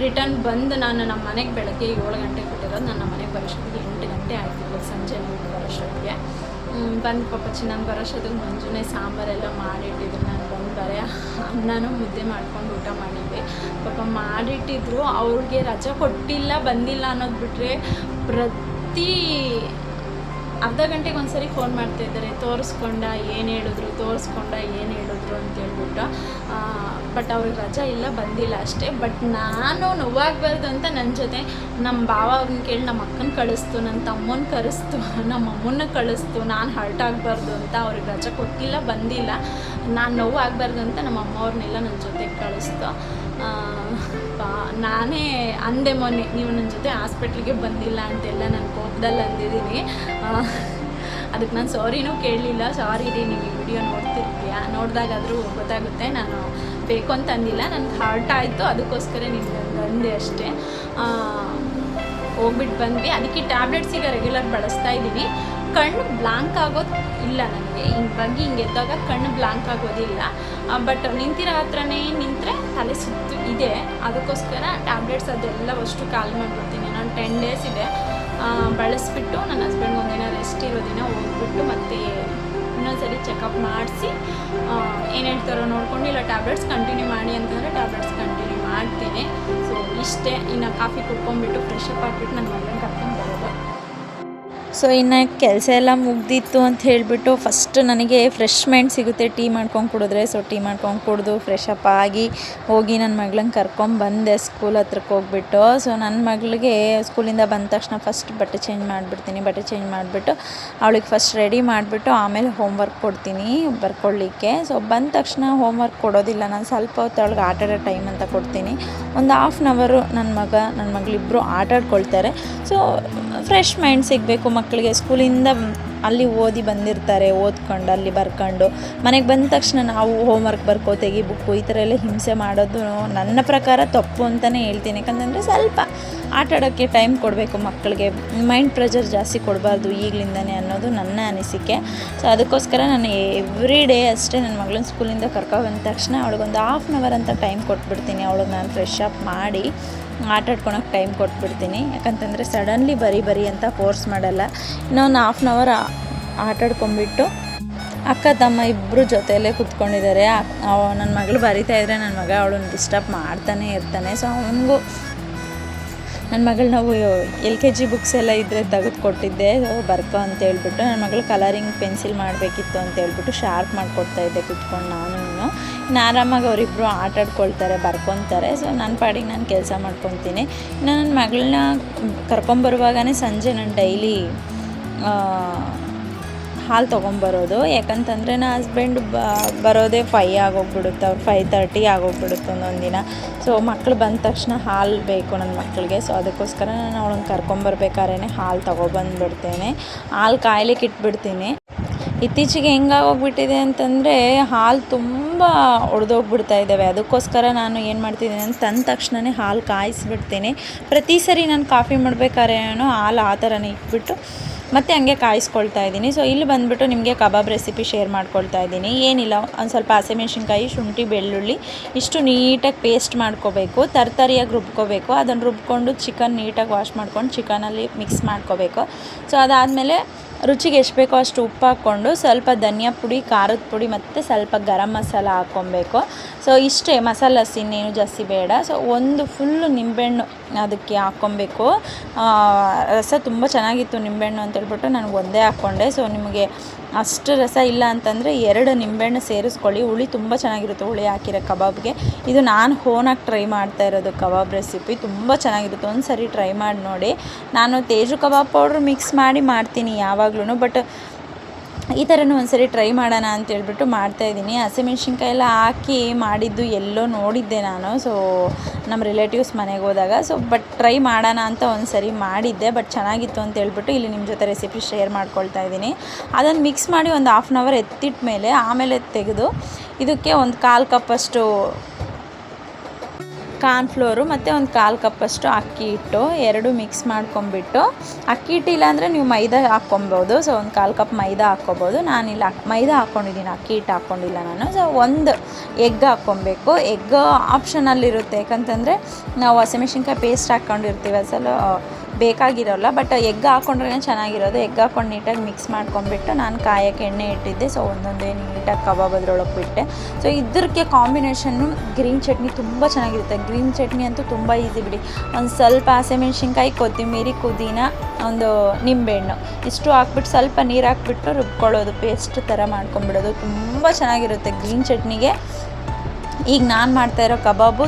Speaker 2: ರಿಟರ್ನ್ ಬಂದು ನಾನು ನಮ್ಮ ಮನೆಗೆ ಬೆಳಗ್ಗೆ 7 ಗಂಟೆಗೆ ಕೊಟ್ಟಿರೋದು. ನನ್ನ ಮನೆಗೆ ಬರೋಷ್ಟೊತ್ತಿಗೆ 8 ಗಂಟೆ ಆಗ್ತಿತ್ತು, ಸಂಜೆ ನೈಟ್ ಬರೋಷ್ಟೊತ್ತಿಗೆ. ಬಂದು ಪಾಪ ಚಿನ್ನನ ಬರೋಷ್ಟೊತ್ತಿಗೆ ಮಂಜುನೇ ಸಾಂಬಾರೆಲ್ಲ ಮಾಡಿಟ್ಟಿದ್ರು. ನಾನು ಬಂದು ಬರೀ ಅನ್ನನೂ ಮುದ್ದೆ ಮಾಡ್ಕೊಂಡು ಊಟ ಮಾಡಿದ್ದೆ. ಪಾಪ ಮಾಡಿಟ್ಟಿದ್ರು. ಅವ್ರಿಗೆ ರಜೆ ಕೊಟ್ಟಿಲ್ಲ ಬಂದಿಲ್ಲ ಅನ್ನೋದು ಬಿಟ್ಟರೆ ಪ್ರತಿ ಅರ್ಧ ಗಂಟೆಗೆ ಒಂದು ಸರಿ ಫೋನ್ ಮಾಡ್ತಾಯಿದ್ದಾರೆ, ತೋರಿಸ್ಕೊಂಡ ಏನು ಹೇಳಿದ್ರು ಅಂತೇಳ್ಬಿಟ್ಟು. ಬಟ್ ಅವ್ರಿಗೆ ರಜೆ ಇಲ್ಲ, ಬಂದಿಲ್ಲ ಅಷ್ಟೇ. ಬಟ್ ನಾನು ನೋವಾಗಬಾರ್ದು ಅಂತ ನನ್ನ ಜೊತೆ ನಮ್ಮ ಭಾವ ಅವ್ರನ್ನ ಕೇಳಿ ನಮ್ಮ ಅಕ್ಕನ ಕಳಿಸ್ತು, ನನ್ನ ತಮ್ಮನ ಕರೆಸ್ತು, ನಮ್ಮ ಅಮ್ಮನ್ನ ಕಳಿಸ್ತು. ನಾನು ಹರ್ಟ್ ಆಗಬಾರ್ದು ಅಂತ ಅವ್ರಿಗೆ ರಜೆ ಕೊಟ್ಟಿಲ್ಲ, ಬಂದಿಲ್ಲ, ನಾನು ನೋವು ಆಗಬಾರ್ದು ಅಂತ ನಮ್ಮ ಅಮ್ಮ ಅವ್ರನ್ನೆಲ್ಲ ನನ್ನ ಜೊತೆಗೆ ಕಳಿಸ್ತು. ನಾನೇ ಅಂದೆ ಮೊನ್ನೆ, ನೀವು ನನ್ನ ಜೊತೆ ಹಾಸ್ಪಿಟ್ಲಿಗೆ ಬಂದಿಲ್ಲ ಅಂತೆಲ್ಲ ನಾನು ಕೋಪದಲ್ಲಿ ಅಂದಿದ್ದೀನಿ. ಅದಕ್ಕೆ ನಾನು ಸಾರಿನೂ ಕೇಳಲಿಲ್ಲ. ಸಾರಿ ರೀ, ನೀವು ಈ ವಿಡಿಯೋ ನೋಡಿದಾಗಾದರೂ ಗೊತ್ತಾಗುತ್ತೆ, ನಾನು ಬೇಕು ಅಂತ ಅಂದಿಲ್ಲ, ನನಗೆ ಹರ್ಟ್ ಆಯಿತು, ಅದಕ್ಕೋಸ್ಕರ ನಿಮ್ಗೆ ಅಂದೆ ಅಷ್ಟೇ. ಹೋಗ್ಬಿಟ್ಟು ಬಂದ್ವಿ. ಅದಕ್ಕೆ ಟ್ಯಾಬ್ಲೆಟ್ಸ್ ಈಗ ರೆಗ್ಯುಲರ್ ಬಳಸ್ತಾ ಇದ್ದೀನಿ. ಕಣ್ಣು ಬ್ಲಾಂಕ್ ಆಗೋದು ಇಲ್ಲ ನನಗೆ, ಹಿಂಗೆ ಎದ್ದಾಗ ಕಣ್ಣು ಬ್ಲಾಂಕ್ ಆಗೋದಿಲ್ಲ. ಬಟ್ ನಿಂತಿರೋ ಹತ್ರನೇ ನಿಂತರೆ ತಲೆ ಸುತ್ತು ಇದೆ, ಅದಕ್ಕೋಸ್ಕರ ಟ್ಯಾಬ್ಲೆಟ್ಸ್ ಅದೆಲ್ಲ ಅಷ್ಟು ಖಾಲಿ ಮಾಡಿಬಿಡ್ತೀನಿ. ನಾನು 10 ಡೇಸ್ ಇದೆ ಬಳಸಿಬಿಟ್ಟು ನನ್ನ ಹಸ್ಬೆಂಡ್ ಒಂದಿನ ರೆಸ್ಟ್ ಇರೋ ದಿನ ಹೋಗ್ಬಿಟ್ಟು ಮತ್ತೆ ಇನ್ನೊಂದ್ಸರಿ ಚೆಕಪ್ ಮಾಡಿಸಿ ಏನು ಹೇಳ್ತಾರೋ ನೋಡ್ಕೊಂಡು, ಇಲ್ಲ ಟ್ಯಾಬ್ಲೆಟ್ಸ್ ಕಂಟಿನ್ಯೂ ಮಾಡಿ ಅಂತಂದರೆ ಟ್ಯಾಬ್ಲೆಟ್ಸ್ ಕಂಟಿನ್ಯೂ ಮಾಡ್ತೀನಿ. ಸೊ ಇಷ್ಟೇ. ಇನ್ನು ಕಾಫಿ ಕುಡ್ಕೊಂಡ್ಬಿಟ್ಟು ಫ್ರೆಶ್ ಅಪ್ ಆಗಿಬಿಟ್ಟು ನನ್ನ ಮಗನ ಕರ್ಕೊಂಡು ಬರೋದು.
Speaker 1: ಸೊ ಇನ್ನು ಕೆಲಸ ಎಲ್ಲ ಮುಗ್ದಿತ್ತು ಅಂತ ಹೇಳಿಬಿಟ್ಟು ಫಸ್ಟ್ ನನಗೆ ಫ್ರೆಶ್ ಮೈಂಡ್ ಸಿಗುತ್ತೆ ಟೀ ಮಾಡ್ಕೊಂಡು ಕುಡಿದ್ರೆ. ಸೊ ಟೀ ಮಾಡ್ಕೊಂಡು ಕುಡಿದು ಫ್ರೆಶ್ ಅಪ್ ಆಗಿ ಹೋಗಿ ನನ್ನ ಮಗಳನ್ನ ಕರ್ಕೊಂಬಂದೆ ಸ್ಕೂಲ್ ಹತ್ರಕ್ಕೆ ಹೋಗ್ಬಿಟ್ಟು. ಸೊ ನನ್ನ ಮಗಳಿಗೆ ಸ್ಕೂಲಿಂದ ಬಂದ ತಕ್ಷಣ ಫಸ್ಟ್ ಬಟ್ಟೆ ಚೇಂಜ್ ಮಾಡಿಬಿಡ್ತೀನಿ. ಬಟ್ಟೆ ಚೇಂಜ್ ಮಾಡಿಬಿಟ್ಟು ಅವಳಿಗೆ ಫಸ್ಟ್ ರೆಡಿ ಮಾಡಿಬಿಟ್ಟು ಆಮೇಲೆ ಹೋಮ್ವರ್ಕ್ ಕೊಡ್ತೀನಿ ಬರ್ಕೊಳ್ಳಿಕ್ಕೆ. ಸೊ ಬಂದ ತಕ್ಷಣ ಹೋಮ್ವರ್ಕ್ ಕೊಡೋದಿಲ್ಲ ನಾನು, ಸ್ವಲ್ಪ ಹೊತ್ತು ಅವಳಿಗೆ ಆಟ ಆಡೋ ಟೈಮ್ ಅಂತ ಕೊಡ್ತೀನಿ. ಒಂದು 1/2 ಅವರ್ ನನ್ನ ಮಗಳಿಬ್ಬರು ಆಟ ಆಡ್ಕೊಳ್ತಾರೆ. ಸೊ ಫ್ರೆಶ್ ಮೈಂಡ್ ಸಿಗಬೇಕು ಮಕ್ಕಳಿಗೆ. ಸ್ಕೂಲಿಂದ ಅಲ್ಲಿ ಓದಿ ಬಂದಿರ್ತಾರೆ, ಓದ್ಕೊಂಡು ಅಲ್ಲಿ ಬರ್ಕೊಂಡು ಮನೆಗೆ ಬಂದ ತಕ್ಷಣ ನಾವು ಹೋಮ್ವರ್ಕ್ ಬರ್ಕೋ, ತೆಗಿ ಬುಕ್ಕು, ಈ ಥರ ಎಲ್ಲ ಹಿಂಸೆ ಮಾಡೋದು ನನ್ನ ಪ್ರಕಾರ ತಪ್ಪು ಅಂತಲೇ ಹೇಳ್ತೀನಿ. ಯಾಕಂತಂದರೆ ಸ್ವಲ್ಪ ಆಟ ಆಡೋಕ್ಕೆ ಟೈಮ್ ಕೊಡಬೇಕು ಮಕ್ಕಳಿಗೆ, ಮೈಂಡ್ ಪ್ರೆಷರ್ ಜಾಸ್ತಿ ಕೊಡಬಾರ್ದು ಈಗಲಿಂದನೇ ಅನ್ನೋದು ನನ್ನ ಅನಿಸಿಕೆ. ಸೊ ಅದಕ್ಕೋಸ್ಕರ ನಾನು ಎವ್ರಿ ಡೇ ಅಷ್ಟೇ ನನ್ನ ಮಗಳನ್ನ ಸ್ಕೂಲಿಂದ ಕರ್ಕೊಬಂದ ತಕ್ಷಣ ಅವಳಿಗೊಂದು 1/2 ಅವರ್ ಅಂತ ಟೈಮ್ ಕೊಟ್ಬಿಡ್ತೀನಿ. ಅವಳಿಗೆ ನಾನು ಫ್ರೆಶ್ ಅಪ್ ಮಾಡಿ ಆಟ ಆಡ್ಕೊಳಕ್ಕೆ ಟೈಮ್ ಕೊಟ್ಬಿಡ್ತೀನಿ. ಯಾಕಂತಂದರೆ ಸಡನ್ಲಿ ಬರಿ ಅಂತ ಫೋರ್ಸ್ ಮಾಡಲ್ಲ. ಇನ್ನೊಂದು 1/2 ಅವರ್ ಆಟ ಆಡ್ಕೊಂಬಿಟ್ಟು ಅಕ್ಕ ತಮ್ಮ ಇಬ್ಬರು ಜೊತೆಯಲ್ಲೇ ಕೂತ್ಕೊಂಡಿದ್ದಾರೆ. ನನ್ನ ಮಗಳು ಬರಿತಾಯಿದ್ರೆ ನನ್ನ ಮಗ ಅವಳನ್ನು ಡಿಸ್ಟರ್ಬ್ ಮಾಡ್ತಾನೆ ಇರ್ತಾನೆ. ಸೊ ಅವನಿಗೂ ನನ್ನ ಮಗಳು ನಾವು LKG ಬುಕ್ಸ್ ಎಲ್ಲ ಇದ್ದರೆ ತೆಗೆದು ಕೊಟ್ಟಿದ್ದೆ ಬರ್ಕೊ ಅಂತ ಹೇಳ್ಬಿಟ್ಟು. ನನ್ನ ಮಗಳು ಕಲರಿಂಗ್ ಪೆನ್ಸಿಲ್ ಮಾಡಬೇಕಿತ್ತು ಅಂತ ಹೇಳ್ಬಿಟ್ಟು ಶಾರ್ಪ್ ಮಾಡಿಕೊಡ್ತಾಯಿದ್ದೆ ಕೂತ್ಕೊಂಡು ನಾನು. ಇನ್ನು ಆರಾಮಾಗಿ ಅವರಿಬ್ಬರು ಆಟ ಆಡ್ಕೊಳ್ತಾರೆ, ಬರ್ಕೊತಾರೆ. ಸೊ ನನ್ನ ಪಾಡಿಗೆ ನಾನು ಕೆಲಸ ಮಾಡ್ಕೊತೀನಿ. ಇನ್ನು ನನ್ನ ಮಗಳನ್ನ ಕರ್ಕೊಂಬರುವಾಗಲೇ ಸಂಜೆ ನಾನು ಡೈಲಿ ಹಾಲು ತೊಗೊಂಬರೋದು. ಯಾಕಂತಂದರೆ ನನ್ನ ಹಸ್ಬೆಂಡ್ ಬರೋದೇ 5 ಆಗೋಗ್ಬಿಡುತ್ತೆ, ಅವ್ರು 5:30 ಆಗೋಗ್ಬಿಡುತ್ತೆ ಒಂದೊಂದು ದಿನ. ಸೊ ಮಕ್ಕಳು ಬಂದ ತಕ್ಷಣ ಹಾಲು ಬೇಕು ನನ್ನ ಮಕ್ಕಳಿಗೆ. ಸೊ ಅದಕ್ಕೋಸ್ಕರ ನಾನು ಅವಳನ್ನ ಕರ್ಕೊಂಬರ್ಬೇಕಾದ್ರೆ ಹಾಲು ತೊಗೊಬಂದ್ಬಿಡ್ತೇನೆ, ಹಾಲು ಕಾಯ್ಲಿಕ್ಕೆ ಇಟ್ಬಿಡ್ತೀನಿ. ಇತ್ತೀಚೆಗೆ ಹೆಂಗಾಗೋಗ್ಬಿಟ್ಟಿದೆ ಅಂತಂದರೆ ಹಾಲು ತುಂಬ ಒಡೆದೋಗ್ಬಿಡ್ತಾ ಇದ್ದಾವೆ. ಅದಕ್ಕೋಸ್ಕರ ನಾನು ಏನು ಮಾಡ್ತಿದ್ದೀನಿ ಅಂತ ತಂದ ತಕ್ಷಣವೇ ಹಾಲು ಕಾಯಿಸ್ಬಿಡ್ತೀನಿ. ಪ್ರತಿ ಸರಿ ನಾನು ಕಾಫಿ ಮಾಡ್ಬೇಕಾದ್ರೇನೋ ಹಾಲು ಆ ಥರನೇ ಇಟ್ಬಿಟ್ಟು ಮತ್ತು ಹಂಗೆ ಕಾಯಿಸ್ಕೊಳ್ತಾ ಇದ್ದೀನಿ. ಸೊ ಇಲ್ಲಿ ಬಂದುಬಿಟ್ಟು ನಿಮಗೆ ಕಬಾಬ್ ರೆಸಿಪಿ ಶೇರ್ ಮಾಡ್ಕೊಳ್ತಾ ಇದ್ದೀನಿ. ಏನಿಲ್ಲ, ಒಂದು ಸ್ವಲ್ಪ ಹಸಿಮೆಣ್ಸಿನ್ಕಾಯಿ, ಶುಂಠಿ, ಬೆಳ್ಳುಳ್ಳಿ ಇಷ್ಟು ನೀಟಾಗಿ ಪೇಸ್ಟ್ ಮಾಡ್ಕೋಬೇಕು, ತರಿಯಾಗಿ ರುಬ್ಕೋಬೇಕು. ಅದನ್ನು ರುಬ್ಕೊಂಡು ಚಿಕನ್ ನೀಟಾಗಿ ವಾಶ್ ಮಾಡ್ಕೊಂಡು ಚಿಕನಲ್ಲಿ ಮಿಕ್ಸ್ ಮಾಡ್ಕೋಬೇಕು. ಸೊ ಅದಾದಮೇಲೆ ರುಚಿಗೆ ಎಷ್ಟು ಬೇಕೋ ಅಷ್ಟು ಉಪ್ಪು ಹಾಕ್ಕೊಂಡು ಸ್ವಲ್ಪ ಧನಿಯಾ ಪುಡಿ, ಖಾರದ ಪುಡಿ ಮತ್ತು ಸ್ವಲ್ಪ ಗರಂ ಮಸಾಲ ಹಾಕ್ಕೊಬೇಕು. ಸೊ ಇಷ್ಟೇ, ಮಸಾಲ ಇನ್ನೇನು ಜಾಸ್ತಿ ಬೇಡ. ಸೊ ಒಂದು ಫುಲ್ಲು ನಿಂಬೆಹಣ್ಣು ಅದಕ್ಕೆ ಹಾಕ್ಕೊಬೇಕು. ರಸ ತುಂಬ ಚೆನ್ನಾಗಿತ್ತು ನಿಂಬೆಹಣ್ಣು ಅಂತೇಳ್ಬಿಟ್ಟು ನನಗೆ ಒಂದೇ ಹಾಕ್ಕೊಂಡೆ. ಸೊ ನಿಮಗೆ ಅಷ್ಟು ರಸ ಇಲ್ಲ ಅಂತಂದರೆ 2 ನಿಂಬೆಹಣ್ಣು ಸೇರಿಸ್ಕೊಳ್ಳಿ. ಹುಳಿ ತುಂಬ ಚೆನ್ನಾಗಿರುತ್ತೆ ಹುಳಿ ಹಾಕಿರೋ ಕಬಾಬ್ಗೆ. ಇದು ನಾನು ಓನಾಗಿ ಟ್ರೈ ಮಾಡ್ತಾ ಇರೋದು ಕಬಾಬ್ ರೆಸಿಪಿ, ತುಂಬ ಚೆನ್ನಾಗಿರುತ್ತೆ. ಒಂದು ಸರಿ ಟ್ರೈ ಮಾಡಿ ನೋಡಿ. ನಾನು ತೇಜು ಕಬಾಬ್ ಪೌಡ್ರ್ ಮಿಕ್ಸ್ ಮಾಡಿ ಮಾಡ್ತೀನಿ ಯಾವಾಗ್ಲೂ, ಬಟ್ ಈ ಥರನೂ ಒಂದ್ಸರಿ ಟ್ರೈ ಮಾಡೋಣ ಅಂತೇಳ್ಬಿಟ್ಟು ಮಾಡ್ತಾಯಿದ್ದೀನಿ. ಹಸಿಮೆಣ್ಸಿನ್ಕಾಯಿ ಎಲ್ಲ ಹಾಕಿ ಮಾಡಿದ್ದು ಎಲ್ಲೋ ನೋಡಿದ್ದೆ ನಾನು, ಸೊ ನಮ್ಮ ರಿಲೇಟಿವ್ಸ್ ಮನೆಗೆ ಹೋದಾಗ. ಸೊ ಬಟ್ ಟ್ರೈ ಮಾಡೋಣ ಅಂತ ಒಂದು ಸರಿ ಮಾಡಿದ್ದೆ, ಬಟ್ ಚೆನ್ನಾಗಿತ್ತು ಅಂತೇಳ್ಬಿಟ್ಟು ಇಲ್ಲಿ ನಿಮ್ಮ ಜೊತೆ ರೆಸಿಪಿ ಶೇರ್ ಮಾಡ್ಕೊಳ್ತಾ ಇದ್ದೀನಿ. ಅದನ್ನು ಮಿಕ್ಸ್ ಮಾಡಿ ಒಂದು 1/2 ಅವರ್ ಎತ್ತಿಟ್ಟ ಮೇಲೆ ಆಮೇಲೆ ತೆಗೆದು ಇದಕ್ಕೆ ಒಂದು 1/4 ಕಪ್ಪಷ್ಟು ಕಾರ್ನ್ಫ್ಲೋರು ಮತ್ತು ಒಂದು 1/4 ಕಪ್ಪಷ್ಟು ಅಕ್ಕಿ ಹಿಟ್ಟು 2 ಮಿಕ್ಸ್ ಮಾಡ್ಕೊಂಬಿಟ್ಟು, ಅಕ್ಕಿ ಹಿಟ್ಟು ಇಲ್ಲಾಂದರೆ ನೀವು ಮೈದಾ ಹಾಕ್ಕೊಬೋದು. ಸೊ ಒಂದು 1/4 ಕಪ್ ಮೈದಾ ಹಾಕ್ಕೊಬೋದು. ನಾನಿಲ್ಲ ಮೈದಾ ಹಾಕ್ಕೊಂಡಿದ್ದೀನಿ, ಅಕ್ಕಿ ಹಿಟ್ಟು ಹಾಕ್ಕೊಂಡಿಲ್ಲ ನಾನು. ಸೊ ಒಂದು ಎಗ್ ಹಾಕ್ಕೊಬೇಕು. ಎಗ್ ಆಪ್ಷನಲ್ಲಿರುತ್ತೆ, ಯಾಕಂತಂದರೆ ನಾವು ಹಸಿಮೆಣ್ಸಿನ್ಕಾಯಿ ಪೇಸ್ಟ್ ಹಾಕ್ಕೊಂಡಿರ್ತೀವಿ, ಅಸಲು ಬೇಕಾಗಿರೋಲ್ಲ. ಬಟ್ ಎಗ್ ಹಾಕ್ಕೊಂಡ್ರೆ ಚೆನ್ನಾಗಿರೋದು. ಎಗ್ ಹಾಕ್ಕೊಂಡು ನೀಟಾಗಿ ಮಿಕ್ಸ್ ಮಾಡ್ಕೊಂಡ್ಬಿಟ್ಟು ನಾನು ಕಾಯಕ್ಕೆ ಎಣ್ಣೆ ಇಟ್ಟಿದ್ದೆ. ಸೊ ಒಂದೊಂದೇ ನೀಟಾಗಿ ಕಬಾಬ್ ಅದ್ರೊಳಗೆ ಬಿಟ್ಟೆ. ಸೊ ಇದಕ್ಕೆ ಕಾಂಬಿನೇಷನ್ನು ಗ್ರೀನ್ ಚಟ್ನಿ ತುಂಬ ಚೆನ್ನಾಗಿರುತ್ತೆ. ಗ್ರೀನ್ ಚಟ್ನಿ ಅಂತೂ ತುಂಬ ಈಸಿ ಬಿಡಿ. ಒಂದು ಸ್ವಲ್ಪ ಹಸಿಮೆಣ್ಸಿನ್ಕಾಯಿ, ಕೊತ್ತಂಬರಿ, ಪುದೀನ, ಒಂದು ನಿಂಬೆಹಣ್ಣು ಇಷ್ಟು ಹಾಕ್ಬಿಟ್ಟು ಸ್ವಲ್ಪ ನೀರು ಹಾಕ್ಬಿಟ್ಟು ರುಬ್ಕೊಳ್ಳೋದು, ಪೇಸ್ಟ್ ಥರ ಮಾಡ್ಕೊಂಬಿಡೋದು. ತುಂಬ ಚೆನ್ನಾಗಿರುತ್ತೆ ಗ್ರೀನ್ ಚಟ್ನಿಗೆ. ಈಗ ನಾನು ಮಾಡ್ತಾಯಿರೋ ಕಬಾಬು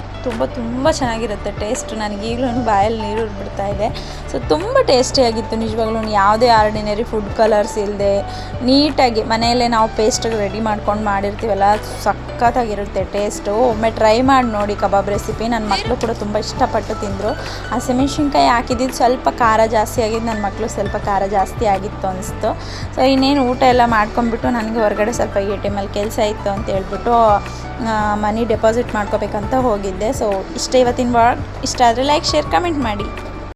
Speaker 1: ತುಂಬ ಚೆನ್ನಾಗಿರುತ್ತೆ ಟೇಸ್ಟ್. ನನಗೆ ಈಗಲೂ ಬಾಯಲ್ಲಿ ನೀರು ಬಿಡ್ತಾ ಇದೆ. ಸೊ ತುಂಬ ಟೇಸ್ಟಿಯಾಗಿತ್ತು ನಿಜವಾಗ್ಲೂ. ಯಾವುದೇ ಆರ್ಡಿನರಿ ಫುಡ್ ಕಲರ್ಸ್ ಇಲ್ಲದೆ ನೀಟಾಗಿ ಮನೆಯಲ್ಲೇ ನಾವು ಪೇಸ್ಟ್ ರೆಡಿ ಮಾಡ್ಕೊಂಡು ಮಾಡಿರ್ತೀವಲ್ಲ, ಸಖತ್ತಾಗಿರುತ್ತೆ ಟೇಸ್ಟು. ಒಮ್ಮೆ ಟ್ರೈ ಮಾಡಿ ನೋಡಿ ಕಬಾಬ್ ರೆಸಿಪಿ. ನನ್ನ ಮಕ್ಕಳು ಕೂಡ ತುಂಬ ಇಷ್ಟಪಟ್ಟು ತಿಂದರು. ಹಸಿಮೆಣ್ಸಿನ್ಕಾಯಿ ಹಾಕಿದ್ದು ಸ್ವಲ್ಪ ಖಾರ ಜಾಸ್ತಿ ಆಗಿದ್ದು, ನನ್ನ ಮಕ್ಕಳು ಸ್ವಲ್ಪ ಖಾರ ಜಾಸ್ತಿ ಆಗಿತ್ತು ಅನಿಸ್ತು. ಸೊ ಇನ್ನೇನು ಊಟ ಎಲ್ಲ ಮಾಡ್ಕೊಂಡ್ಬಿಟ್ಟು ನನಗೆ ಹೊರಗಡೆ ಸ್ವಲ್ಪ ATM-ಅಲ್ಲಿ ಕೆಲಸ ಇತ್ತು ಅಂತ ಹೇಳ್ಬಿಟ್ಟು ಮನಿ ಡೆಪಾಸಿಟ್ ಮಾಡ್ಕೋಬೇಕಂತ ಹೋಗಿದ್ದೆ. ಸೊ ಇಷ್ಟ ಇವತ್ತಿನ ವ್ಲಾಗ್. ಇಷ್ಟ ಆದರೆ ಲೈಕ್, ಶೇರ್, ಕಮೆಂಟ್ ಮಾಡಿ.